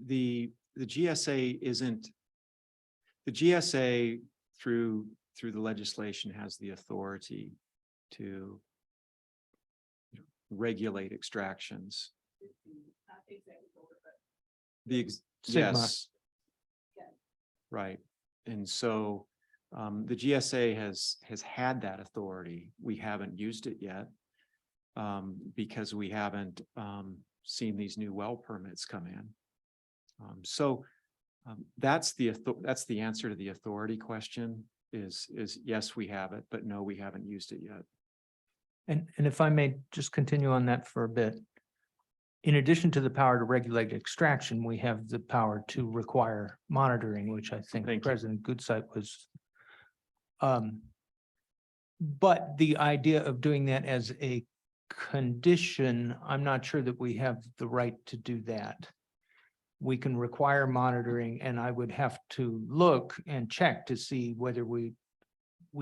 the GSA isn't, the GSA through the legislation has the authority to regulate extractions. Yes. Right. And so the GSA has had that authority. We haven't used it yet because we haven't seen these new well permits come in. So that's the answer to the authority question is yes, we have it, but no, we haven't used it yet. And if I may just continue on that for a bit. In addition to the power to regulate extraction, we have the power to require monitoring, which I think Thank you. President Goodside was But the idea of doing that as a condition, I'm not sure that we have the right to do that. We can require monitoring, and I would have to look and check to see whether we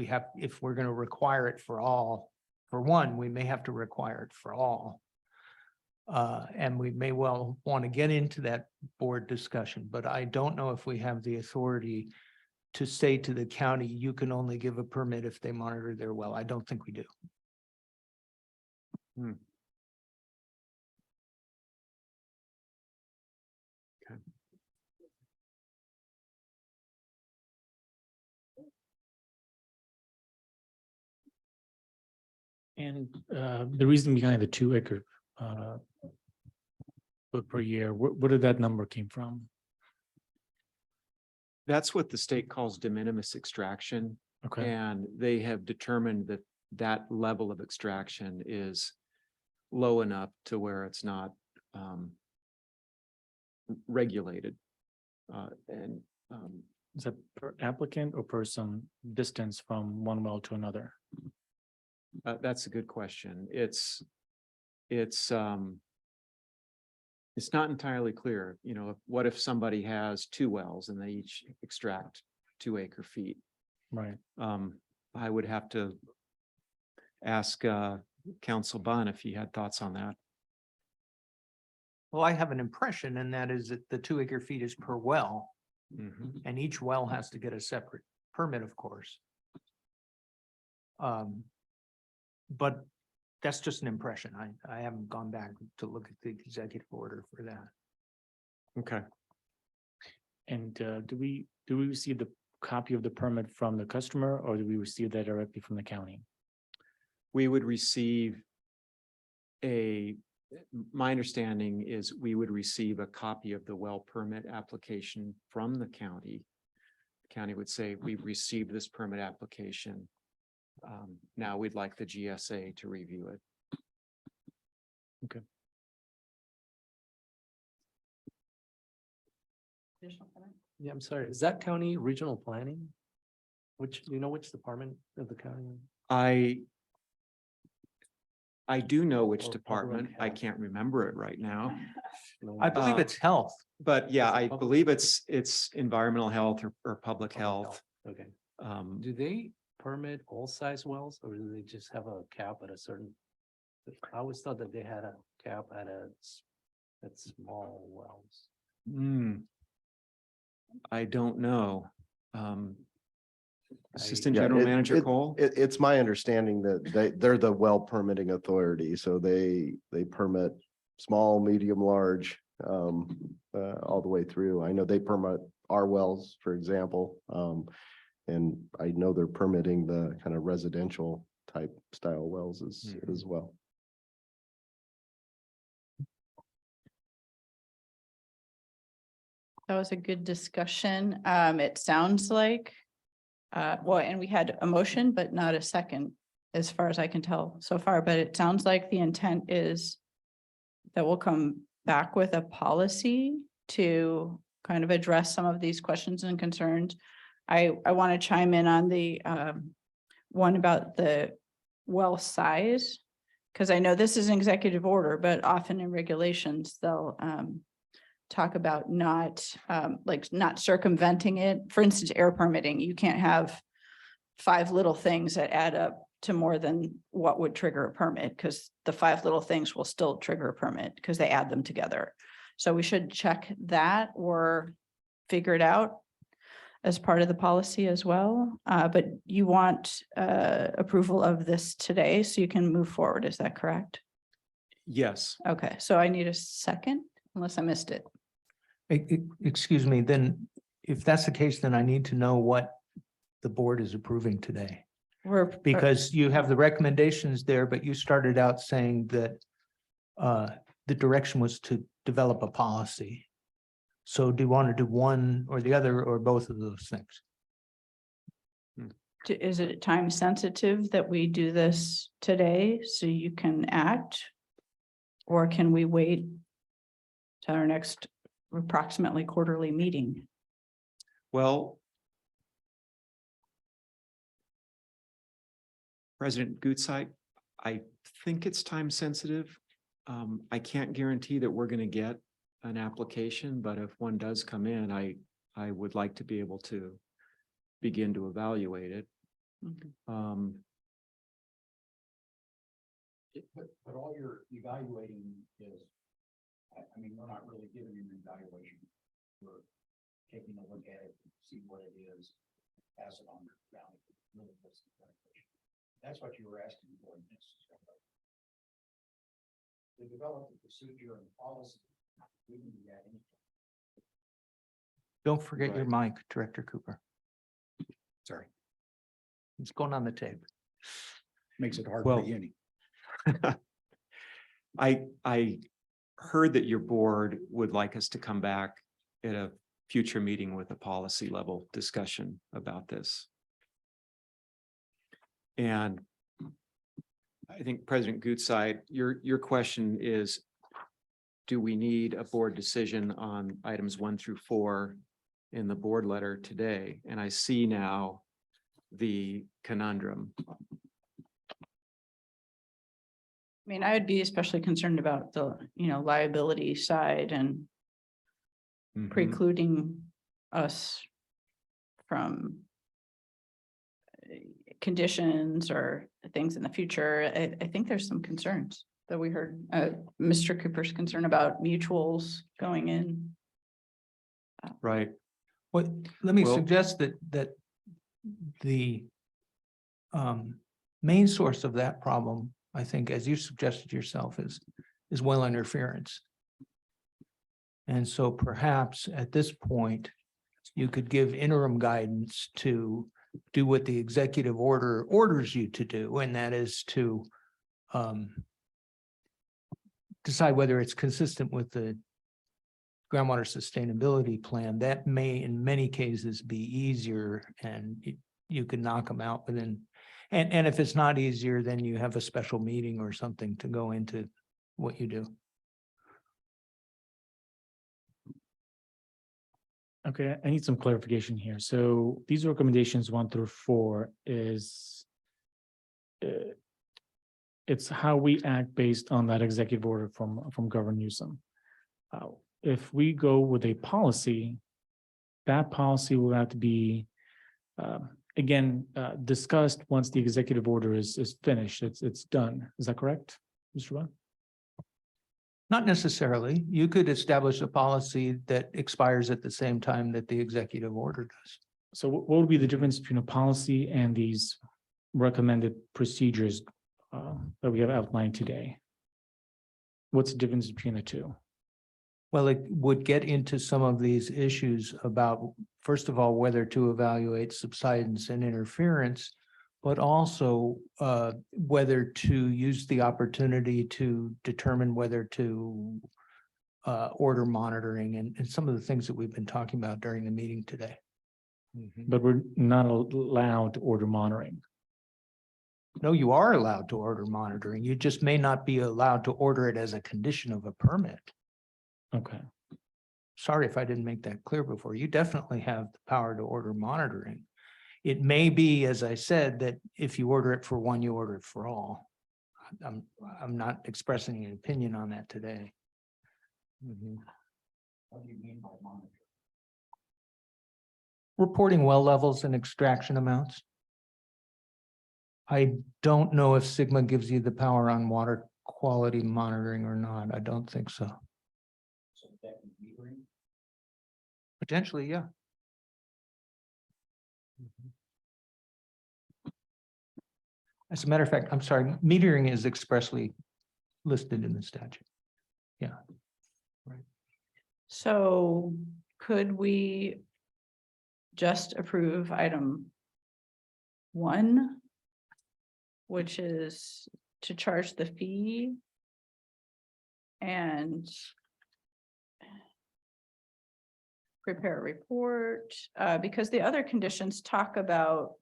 have, if we're going to require it for all. For one, we may have to require it for all. And we may well want to get into that board discussion, but I don't know if we have the authority to say to the county, you can only give a permit if they monitor their well. I don't think we do. And the reason behind the 2 acre foot per year, where did that number came from? That's what the state calls de minimis extraction. Okay, And they have determined that that level of extraction is low enough to where it's not regulated. And is that per applicant or per some distance from one well to another? that's a good question. It's not entirely clear, you know, what if somebody has 2 wells and they each extract 2 acre feet? Right. I would have to ask Council Bunn if he had thoughts on that. Well, I have an impression, and that is that the 2 acre feet is per well, and each well has to get a separate permit, of course. But that's just an impression. I haven't gone back to look at the executive order for that. Okay. And do we receive the copy of the permit from the customer, or do we receive that directly from the county? We would receive my understanding is we would receive a copy of the well permit application from the county. The county would say, we've received this permit application. Now we'd like the GSA to review it. Okay. Yeah, I'm sorry, is that county regional planning? Which, do you know which department of the county? I do know which Or department. public I health. can't remember it right now. No, I believe it's health. But yeah, Is it I public believe it's environmental health or public public health. Okay, Um, do they permit all size wells, or do they just have a cap at a certain? I always thought that they had a cap at small wells. I don't know. Assistant Yeah, General it- Manager it- Cole? It's my understanding that they're the well permitting authority, so they permit small, medium, large, all the way through. I know they permit our wells, for example. And I know they're permitting the kind of residential type style wells as well. That was a good discussion. It sounds like, well, and we had a motion, but not a second, as far as I can tell so far, but it sounds like the intent is that we'll come back with a policy to kind of address some of these questions and concerns. I want to chime in on the one about the well size, because I know this is an executive order, but often in regulations, they'll talk about not not circumventing it. For instance, air permitting, you can't have 5 little things that add up to more than what would trigger a permit, because the 5 little things will still trigger a permit because they add them together. So we should check that or figure it out as part of the policy as well. But you want approval of this today so you can move forward. Is that correct? Yes. Okay, so I need a second, unless I missed it. Excuse me, then if that's the case, then I need to know what the board is approving today. Because you have the recommendations there, but you started out saying that the direction was to develop a policy. So do you want to do one or the other or both of those things? Is it time sensitive that we do this today so you can act? Or can we wait to our next approximately quarterly meeting? Well, President Gutzeit, I think it's time sensitive. I can't guarantee that we're going to get an application, but if one does come in, I would like to be able to begin to evaluate it. But all you're evaluating is, I mean, we're not really giving you an evaluation. We're taking a look at it, see what it is, pass it on to the county. Really, that's what you were asking for in this. To develop the procedure and policy, we can do that anytime. Don't forget your mic, Director Cooper. Sorry, It's going on the tape. makes it hard Well, beginning. I heard that your board would like us to come back at a future meeting with a policy level discussion about this. And I think President Gutzeit, your question is, do we need a board decision on items 1 through 4 in the board letter today? And I see now the conundrum. I mean, I would be especially concerned about the, liability side and Mhm. precluding us from conditions or things in the future. I think there's some concerns that we heard, Mr. Cooper's concern about mutuals going in. Right. What, let me Well- suggest that the main source of that problem, I think, as you suggested yourself, is well interference. And so perhaps at this point, you could give interim guidance to do what the executive order orders you to do, and that is to decide whether it's consistent with the groundwater sustainability plan. That may, in many cases, be easier, and you can knock them out within. And if it's not easier, then you have a special meeting or something to go into what you do. Okay, I need some clarification here. So these recommendations 1 through 4 is it's how we act based on that executive order from Governor Newsom. If we go with a policy, that policy will have to be discussed once the executive order is finished. It's done. Is that correct, Mr. Webb? Not necessarily. You could establish a policy that expires at the same time that the executive order does. So what would be the difference between a policy and these recommended procedures that we have outlined today? What's the difference between the two? Well, it would get into some of these issues about, first of all, whether to evaluate subsidence and interference, but also whether to use the opportunity to determine whether to order monitoring and some of the things that we've been talking about during the meeting today. But we're not allowed to order monitoring. No, you are allowed to order monitoring. You just may not be allowed to order it as a condition of a permit. Okay. Sorry if I didn't make that clear before. You definitely have the power to order monitoring. It may be, as I said, that if you order it for one, you order it for all. I'm not expressing an opinion on that today. What do you mean by monitor? Reporting well levels and extraction amounts. I don't know if Sigma gives you the power on water quality monitoring or not. I don't think so. So that would be metering? Potentially, yeah. As a matter of fact, I'm sorry, metering is expressly listed in the statute. Yeah. So could we just approve item 1, which is to charge the fee and prepare a report, because the other conditions talk about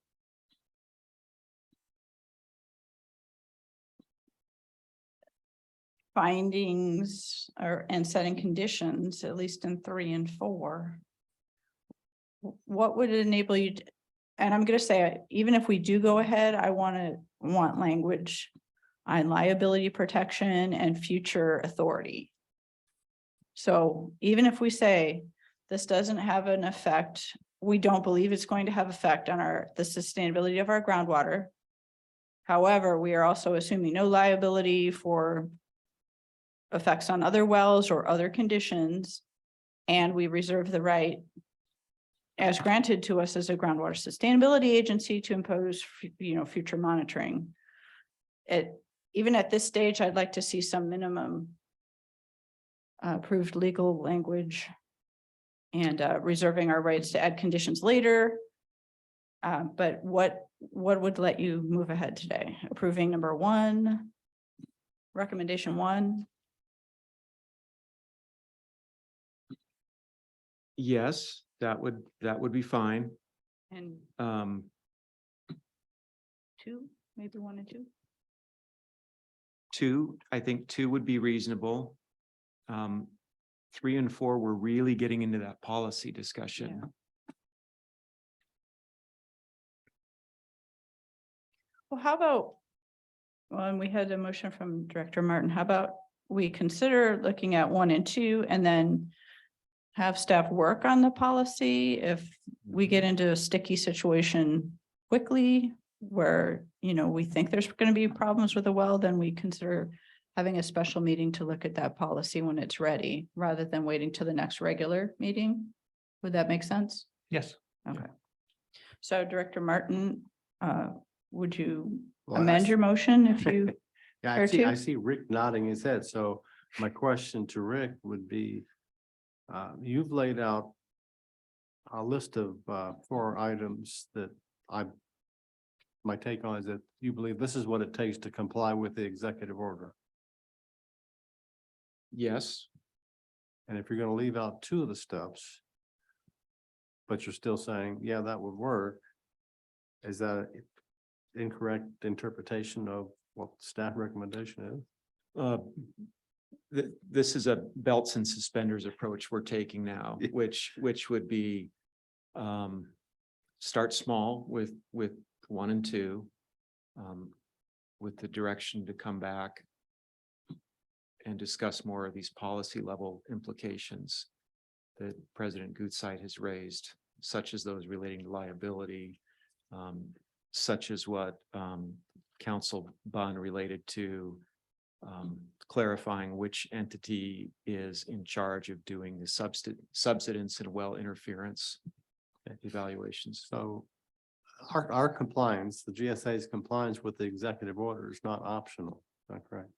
findings and setting conditions, at least in 3 and 4. What would enable you to, and I'm going to say, even if we do go ahead, I want to want language on liability protection and future authority. So even if we say this doesn't have an effect, we don't believe it's going to have effect on the sustainability of our groundwater. However, we are also assuming no liability for effects on other wells or other conditions. And we reserve the right as granted to us as a groundwater sustainability agency to impose, future monitoring. Even at this stage, I'd like to see some minimum approved legal language and reserving our rights to add conditions later. But what would let you move ahead today? Approving number 1, recommendation 1? Yes, that would be fine. And Um, 2, maybe 1 and 2? 2, I think 2 would be reasonable. 3 and 4, we're really getting into that policy discussion. Yeah. Well, how about, and we had a motion from Director Martin, how about we consider looking at 1 and 2 and then have staff work on the policy if we get into a sticky situation quickly where, we think there's going to be problems with the well, then we consider having a special meeting to look at that policy when it's ready, rather than waiting till the next regular meeting. Would that make sense? Yes. Okay. So Director Martin, would you Well, I amend s- your motion if you, Yeah, Or two? I see Rick nodding his head. So my question to Rick would be, you've laid out a list of 4 items that my take on is that you believe this is what it takes to comply with the executive order. Yes, And if you're going to leave out 2 of the steps, but you're still saying, yeah, that would work, is that an incorrect interpretation of what the staff recommendation is? this is a belts and suspenders approach we're taking now, which would be start small with 1 and 2, with the direction to come back and discuss more of these policy level implications that President Gutzeit has raised, such as those relating to liability, such as what Council Bunn related to clarifying which entity is in charge of doing the subsidence and well interference evaluations. So our compliance, the GSA's compliance with the executive order is not optional, is that correct?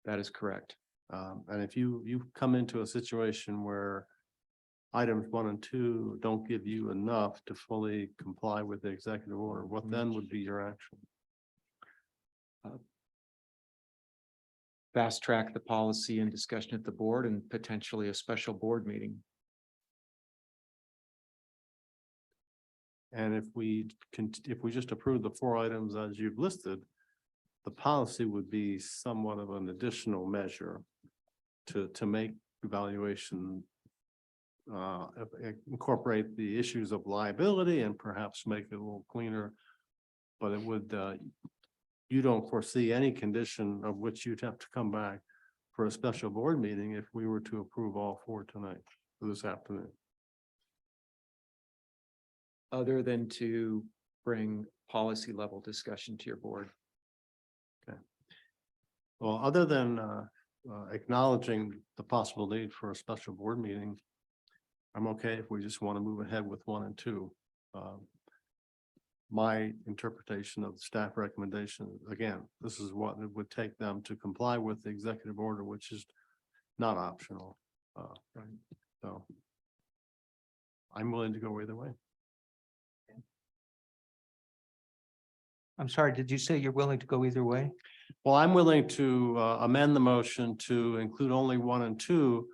That is correct. And if you come into a situation where items 1 and 2 don't give you enough to fully comply with the executive order, what then would be your action? Fast track the policy and discussion at the board and potentially a special board meeting. And if we just approve the 4 items as you've listed, the policy would be somewhat of an additional measure to make evaluation incorporate the issues of liability and perhaps make it a little cleaner. But it would, you don't foresee any condition of which you'd have to come back for a special board meeting if we were to approve all 4 tonight, or this afternoon. Other than to bring policy level discussion to your board. Well, other than acknowledging the possible need for a special board meeting, I'm okay if we just want to move ahead with 1 and 2. My interpretation of the staff recommendation, again, this is what it would take them to comply with the executive order, which is not optional. So I'm willing to go either way. I'm sorry, did you say you're willing to go either way? Well, I'm willing to amend the motion to include only 1 and 2,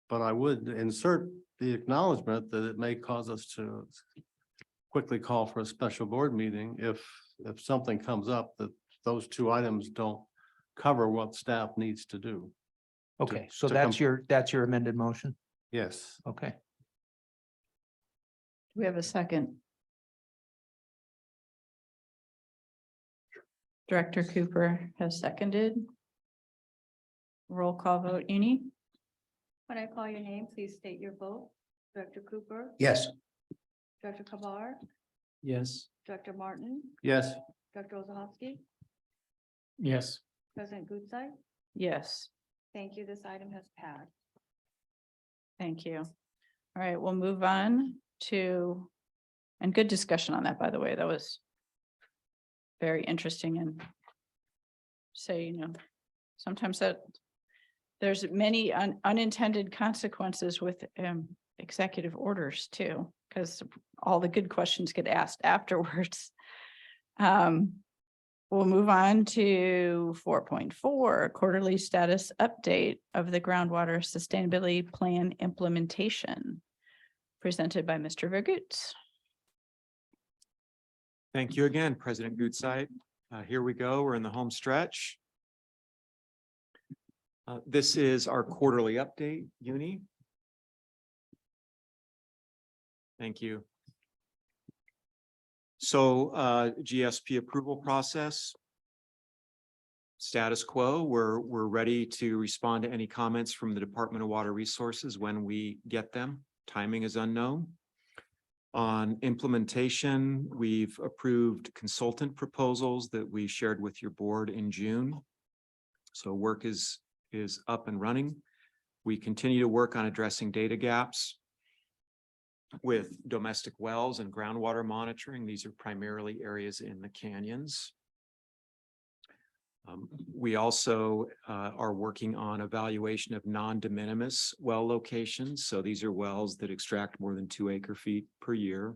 but I would insert the acknowledgement that it may cause us to quickly call for a special board meeting if something comes up that those 2 items don't cover what staff needs to do. Okay, so to that's your amended motion. Yes. Okay. we have a second? Director Cooper has seconded. Roll call vote, Uni? When I call your name, please state your vote. Director Cooper, Yes. Director Kavar, Yes. Director Martin, Yes. Director Ozalowski, Yes. President Gutzeit. Yes, Thank you. This item has passed. thank you. All right, we'll move on to, and good discussion on that, by the way. That was very interesting and say, sometimes that there's many unintended consequences with executive orders too, because all the good questions get asked afterwards. We'll move on to 4.4 quarterly status update of the groundwater sustainability plan implementation, presented by Mr. Vergoots. Thank you again, President Gutzeit. Here we go. We're in the home stretch. This is our quarterly update, Uni. Thank you. So GSP approval process. Status quo, we're ready to respond to any comments from the Department of Water Resources when we get them. Timing is unknown. On implementation, we've approved consultant proposals that we shared with your board in June. So work is up and running. We continue to work on addressing data gaps with domestic wells and groundwater monitoring. These are primarily areas in the canyons. We also are working on evaluation of non-de minimis well locations. So these are wells that extract more than 2 acre-feet per year.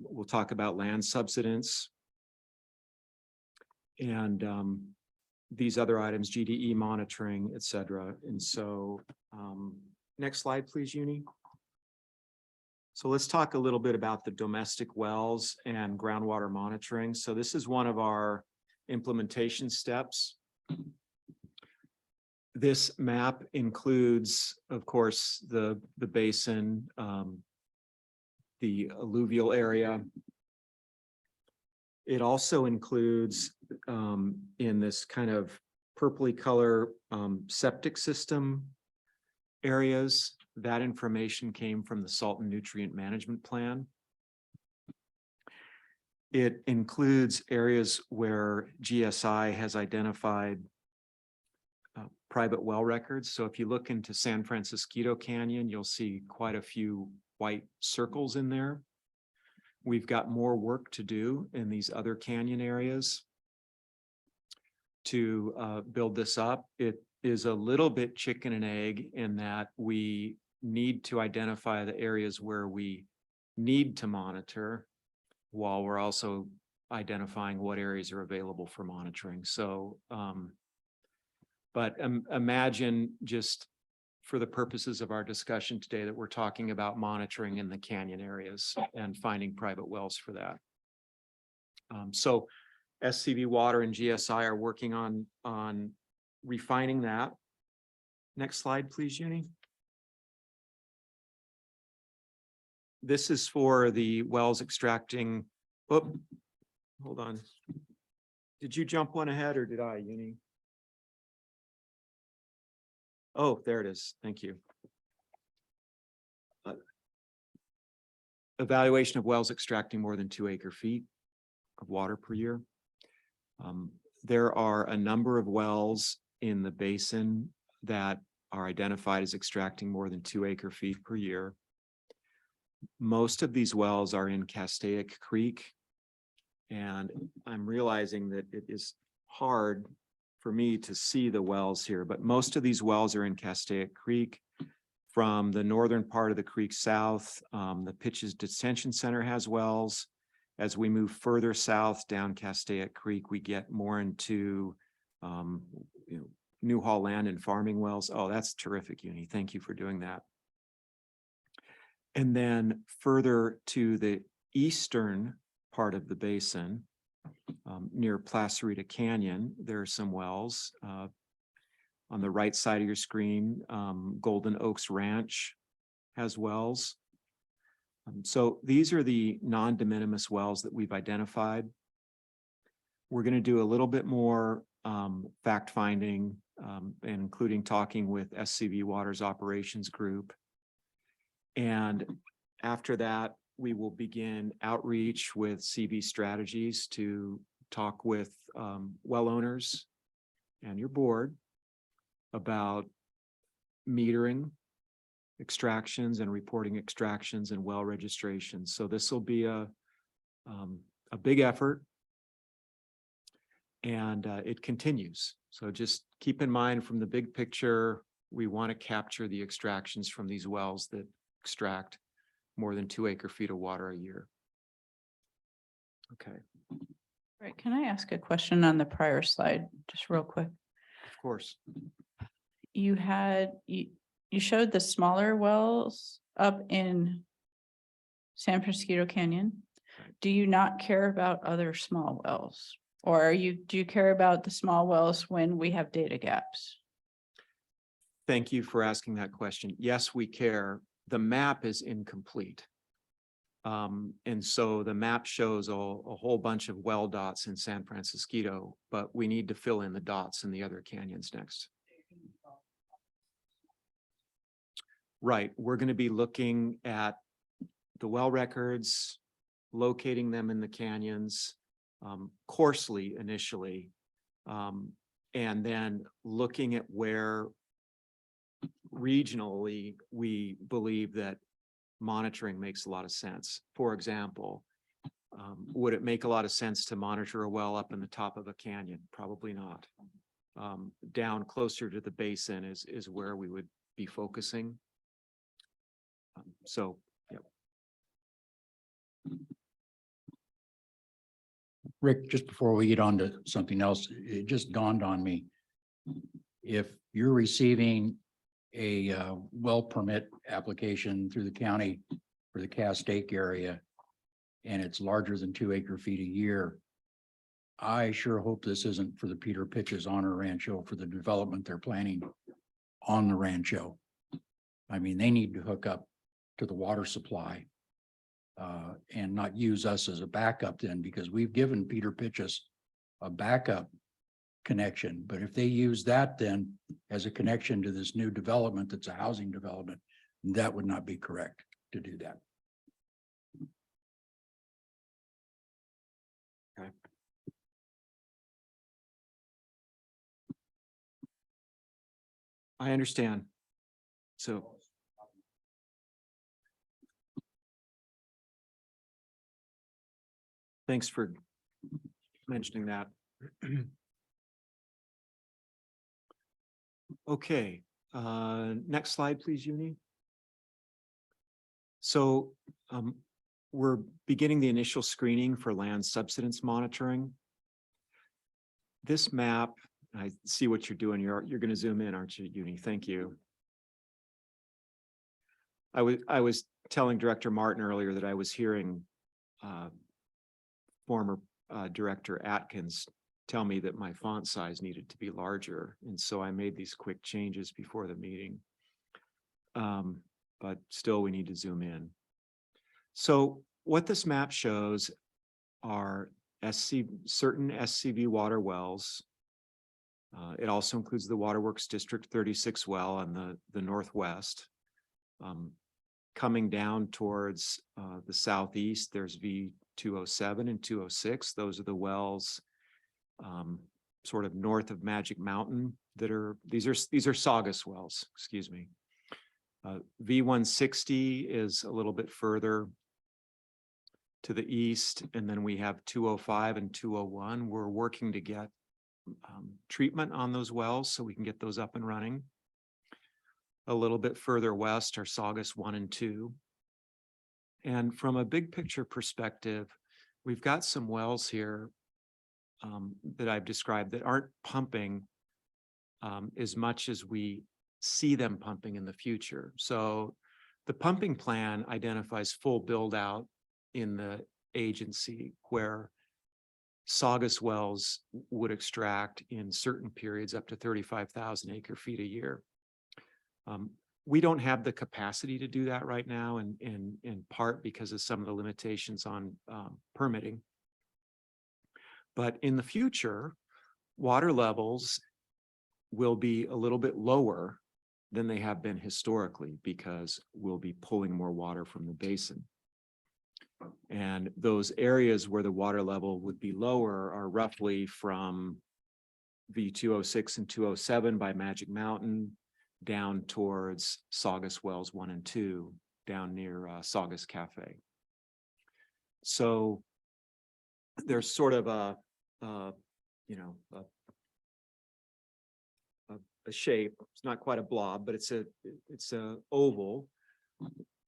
We'll talk about land subsidence and these other items, GDE monitoring, et cetera. And so next slide, please, Uni. So let's talk a little bit about the domestic wells and groundwater monitoring. So this is one of our implementation steps. This map includes, of course, the basin, the alluvial area. It also includes in this kind of purpley color septic system areas. That information came from the Salt and Nutrient Management Plan. It includes areas where GSI has identified private well records. So if you look into San Francisco Canyon, you'll see quite a few white circles in there. We've got more work to do in these other canyon areas to build this up. It is a little bit chicken and egg in that we need to identify the areas where we need to monitor while we're also identifying what areas are available for monitoring. So, but imagine just for the purposes of our discussion today that we're talking about monitoring in the canyon areas and finding private wells for that. So SCV Water and GSI are working on refining that. Next slide, please, Uni. This is for the wells extracting. Oh, hold on. Did you jump one ahead or did I, Uni? Oh, there it is. Thank you. Evaluation of wells extracting more than 2 acre-feet of water per year. There are a number of wells in the basin that are identified as extracting more than 2 acre-feet per year. Most of these wells are in Castaic Creek, and I'm realizing that it is hard for me to see the wells here, but most of these wells are in Castaic Creek. From the northern part of the creek south, the Pitches Detention Center has wells. As we move further south down Castaic Creek, we get more into Newhall land and farming wells. Oh, that's terrific, Uni. Thank you for doing that. And then further to the eastern part of the basin, near Placerita Canyon, there are some wells. On the right side of your screen, Golden Oaks Ranch has wells. So these are the non-de minimis wells that we've identified. we're going to do a little bit more fact finding, and including talking with SCV Waters Operations Group. And after that, we will begin outreach with CV Strategies to talk with well owners and your board about metering extractions and reporting extractions and well registrations. So this will be a big effort, and it continues. So just keep in mind, from the big picture, we want to capture the extractions from these wells that extract more than 2 acre-feet of water a year. Okay, Right, can I ask a question on the prior slide, just real quick? of course. You had, you showed the smaller wells up in San Francisco Canyon. Right. Do you not care about other small wells? Or do you care about the small wells when we have data gaps? Thank you for asking that question. Yes, we care. The map is incomplete. And so the map shows a whole bunch of well dots in San Francisco, but we need to fill in the dots in the other canyons next. Right, we're going to be looking at the well records, locating them in the canyons, coarsely initially, and then looking at where regionally we believe that monitoring makes a lot of sense. For example, would it make a lot of sense to monitor a well up in the top of a canyon? Probably not. Down closer to the basin is where we would be focusing. So, yeah. Rick, just before we get on to something else, it just dawned on me. If you're receiving a well permit application through the county for the Castaic area, and it's larger than 2 acre-feet a year, I sure hope this isn't for the Peter Pitches Honor Rancho for the development they're planning on the rancho. I mean, they need to hook up to the water supply and not use us as a backup then, because we've given Peter Pitches a backup connection. But if they use that then as a connection to this new development that's a housing development, that would not be correct to do that. Okay. I understand. So thanks for mentioning that. Okay, next slide, please, Uni. So we're beginning the initial screening for land subsidence monitoring. This map, I see what you're doing. You're going to zoom in, aren't you, Uni? Thank you. I was telling Director Martin earlier that I was hearing former Director Atkins tell me that my font size needed to be larger. And so I made these quick changes before the meeting. But still we need to zoom in. So what this map shows are certain SCV water wells. It also includes the Waterworks District 36 well on the northwest. Coming down towards the southeast, there's V207 and 206. Those are the wells sort of north of Magic Mountain that are, these are Saugus wells, excuse me. V160 is a little bit further to the east, and then we have 205 and 201. We're working to get treatment on those wells so we can get those up and running. A little bit further west are Saugus 1 and 2. And from a big picture perspective, we've got some wells here that I've described that aren't pumping as much as we see them pumping in the future. So the pumping plan identifies full build out in the agency where Saugus wells would extract in certain periods up to 35,000 acre-feet a year. We don't have the capacity to do that right now, in part because of some of the limitations on permitting. But in the future, water levels will be a little bit lower than they have been historically because we'll be pulling more water from the basin. And those areas where the water level would be lower are roughly from V206 and 207 by Magic Mountain down towards Saugus Wells 1 and 2 down near Saugus Cafe. So there's sort of a shape. It's not quite a blob, but it's a oval.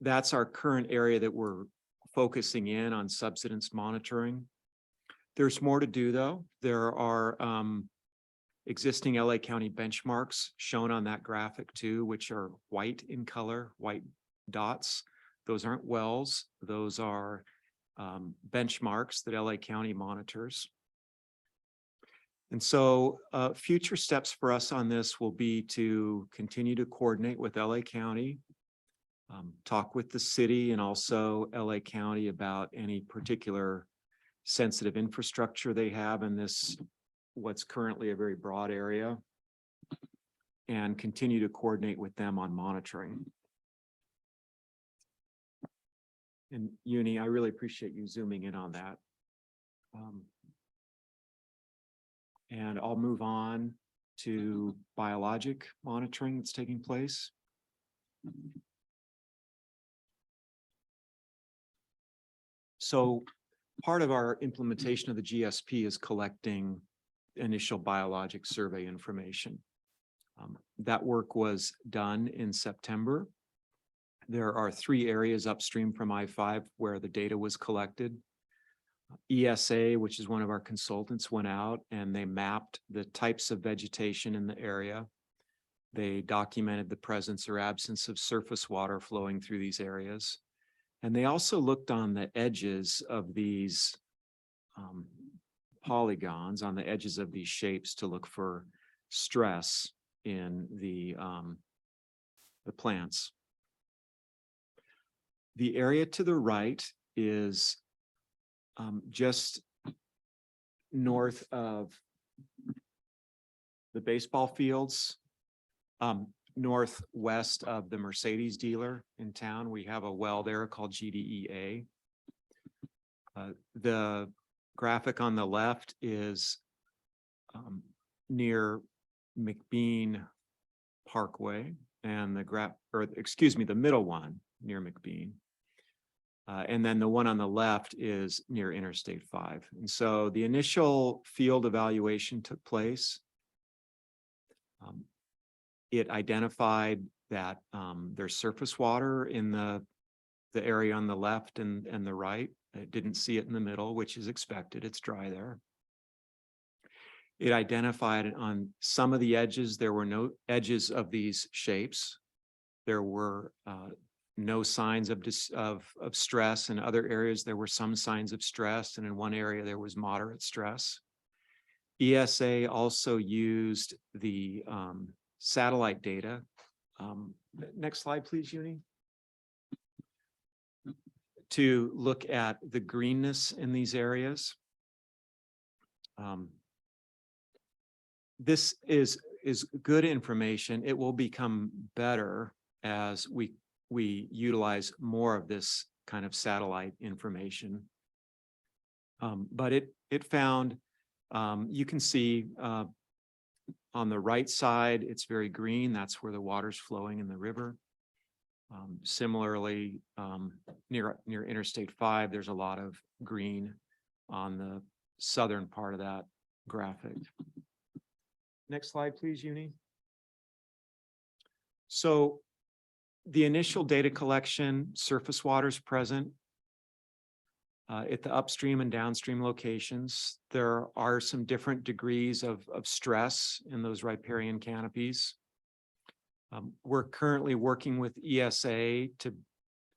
That's our current area that we're focusing in on subsidence monitoring. There's more to do though. There are existing LA County benchmarks shown on that graphic too, which are white in color, white dots. Those aren't wells. Those are benchmarks that LA County monitors. And so future steps for us on this will be to continue to coordinate with LA County, talk with the city and also LA County about any particular sensitive infrastructure they have in this, what's currently a very broad area, and continue to coordinate with them on monitoring. And Uni, I really appreciate you zooming in on that. And I'll move on to biologic monitoring that's taking place. So part of our implementation of the GSP is collecting initial biologic survey information. That work was done in September. There are 3 areas upstream from I-5 where the data was collected. ESA, which is one of our consultants, went out and they mapped the types of vegetation in the area. They documented the presence or absence of surface water flowing through these areas. And they also looked on the edges of these polygons, on the edges of these shapes to look for stress in the plants. The area to the right is just north of the baseball fields, northwest of the Mercedes dealer in town. We have a well there called GDEA. The graphic on the left is near McBean Parkway, and the middle one near McBean. And then the one on the left is near Interstate 5. And so the initial field evaluation took place. It identified that there's surface water in the area on the left and the right. It didn't see it in the middle, which is expected. It's dry there. It identified on some of the edges, there were no edges of these shapes. There were no signs of stress. In other areas, there were some signs of stress, and in one area, there was moderate stress. ESA also used the satellite data. Next slide, please, Uni. To look at the greenness in these areas. This is good information. It will become better as we utilize more of this kind of satellite information. But it found, you can see on the right side, it's very green. That's where the water's flowing in the river. Similarly, near Interstate 5, there's a lot of green on the southern part of that graphic. Next slide, please, Uni. So the initial data collection, surface water is present at the upstream and downstream locations. There are some different degrees of stress in those riparian canopies. We're currently working with ESA to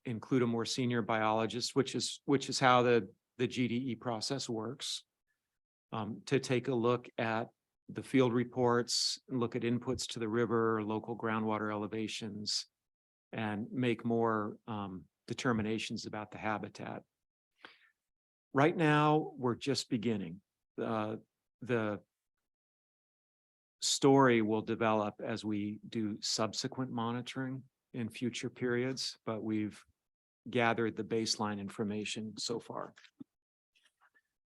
include a more senior biologist, which is how the GDE process works, to take a look at the field reports, look at inputs to the river, local groundwater elevations, and make more determinations about the habitat. Right now, we're just beginning. the story will develop as we do subsequent monitoring in future periods, but we've gathered the baseline information so far.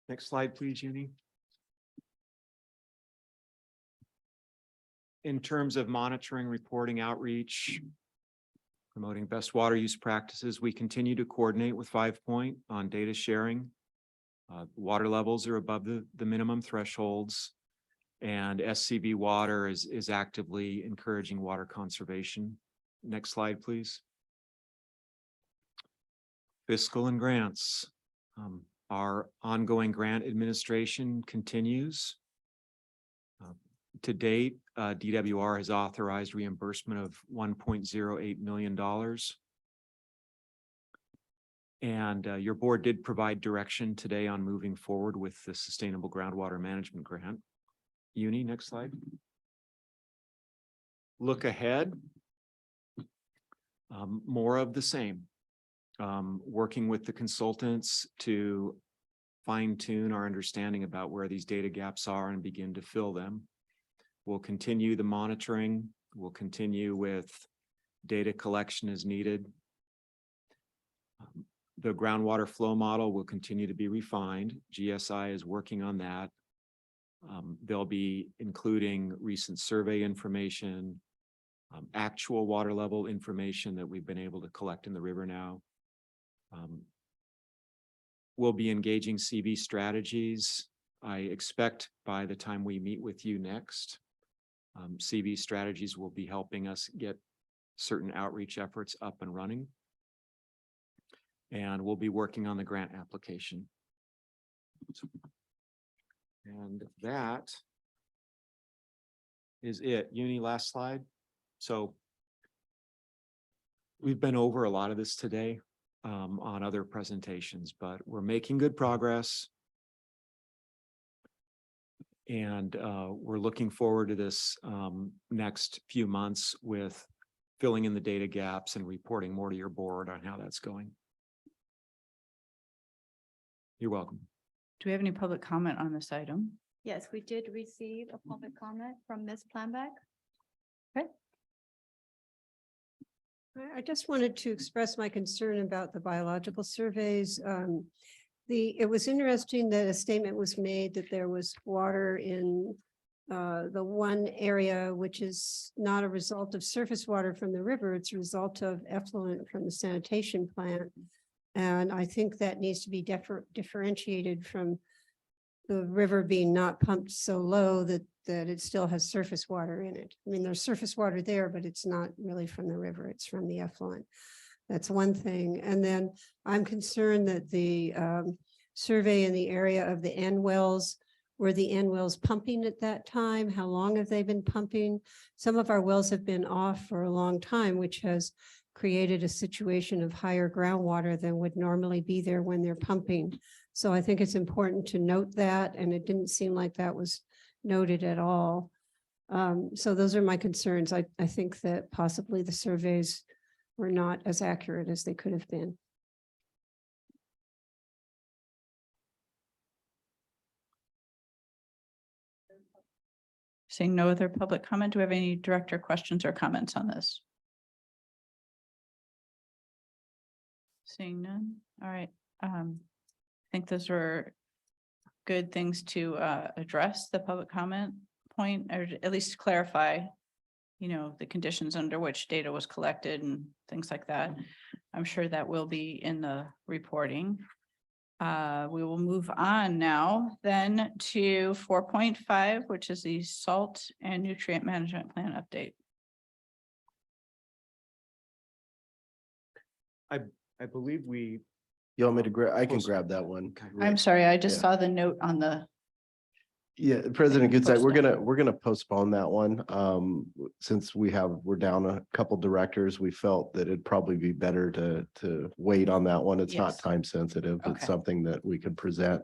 Next slide, please, Uni. In terms of monitoring, reporting, outreach, promoting best water use practices, we continue to coordinate with 5 Point on data sharing. Water levels are above the minimum thresholds, and SCV Water is actively encouraging water conservation. Next slide, please. Fiscal and grants. Our ongoing grant administration continues. To date, DWR has authorized reimbursement of $1.08 million. And your board did provide direction today on moving forward with the Sustainable Groundwater Management Grant. Uni, next slide. Look ahead. More of the same. Working with the consultants to fine tune our understanding about where these data gaps are and begin to fill them. We'll continue the monitoring. We'll continue with data collection as needed. The groundwater flow model will continue to be refined. GSI is working on that. They'll be including recent survey information, actual water level information that we've been able to collect in the river now. We'll be engaging CV strategies. I expect by the time we meet with you next, CV strategies will be helping us get certain outreach efforts up and running. And we'll be working on the grant application. And that is it. Uni, last slide. So we've been over a lot of this today on other presentations, but we're making good progress. And we're looking forward to this next few months with filling in the data gaps and reporting more to your board on how that's going. You're welcome. Do we have any public comment on this item? Yes, we did receive a public comment from Ms. Planbeck. I just wanted to express my concern about the biological surveys. It was interesting that a statement was made that there was water in the one area, which is not a result of surface water from the river. It's a result of effluent from the sanitation plant. And I think that needs to be differentiated from the river being not pumped so low that it still has surface water in it. I mean, there's surface water there, but it's not really from the river. It's from the effluent. That's one thing. And then I'm concerned that the survey in the area of the end wells, were the end wells pumping at that time? How long have they been pumping? Some of our wells have been off for a long time, which has created a situation of higher groundwater than would normally be there when they're pumping. So I think it's important to note that, and it didn't seem like that was noted at all. So those are my concerns. I think that possibly the surveys were not as accurate as they could have been. Seeing no other public comment, do we have any director questions or comments on this? Seeing none. All right. I think those were good things to address the public comment point, or at least clarify, you know, the conditions under which data was collected and things like that. I'm sure that will be in the reporting. We will move on now then to 4.5, which is the salt and nutrient management plan update. I believe we. You want me to grab? I can Close. grab that one. I'm sorry, I just Yeah. saw the note on the, Yeah, President Goodside, Postpone. we're gonna postpone that one. Since we're down a couple directors, we felt that it'd probably be better to wait on that one. It's not Yes. time sensitive. Okay. It's something that we could present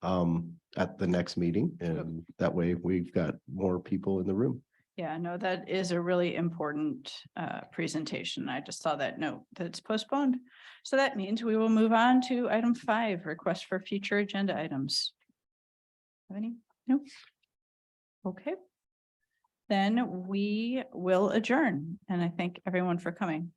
at the next meeting, and that way we've got more people in the room. yeah, no, that is a really important presentation. I just saw that note that it's postponed. So that means we will move on to item 5, request for future agenda items. Have any? No? Okay. Then we will adjourn, and I thank everyone for coming.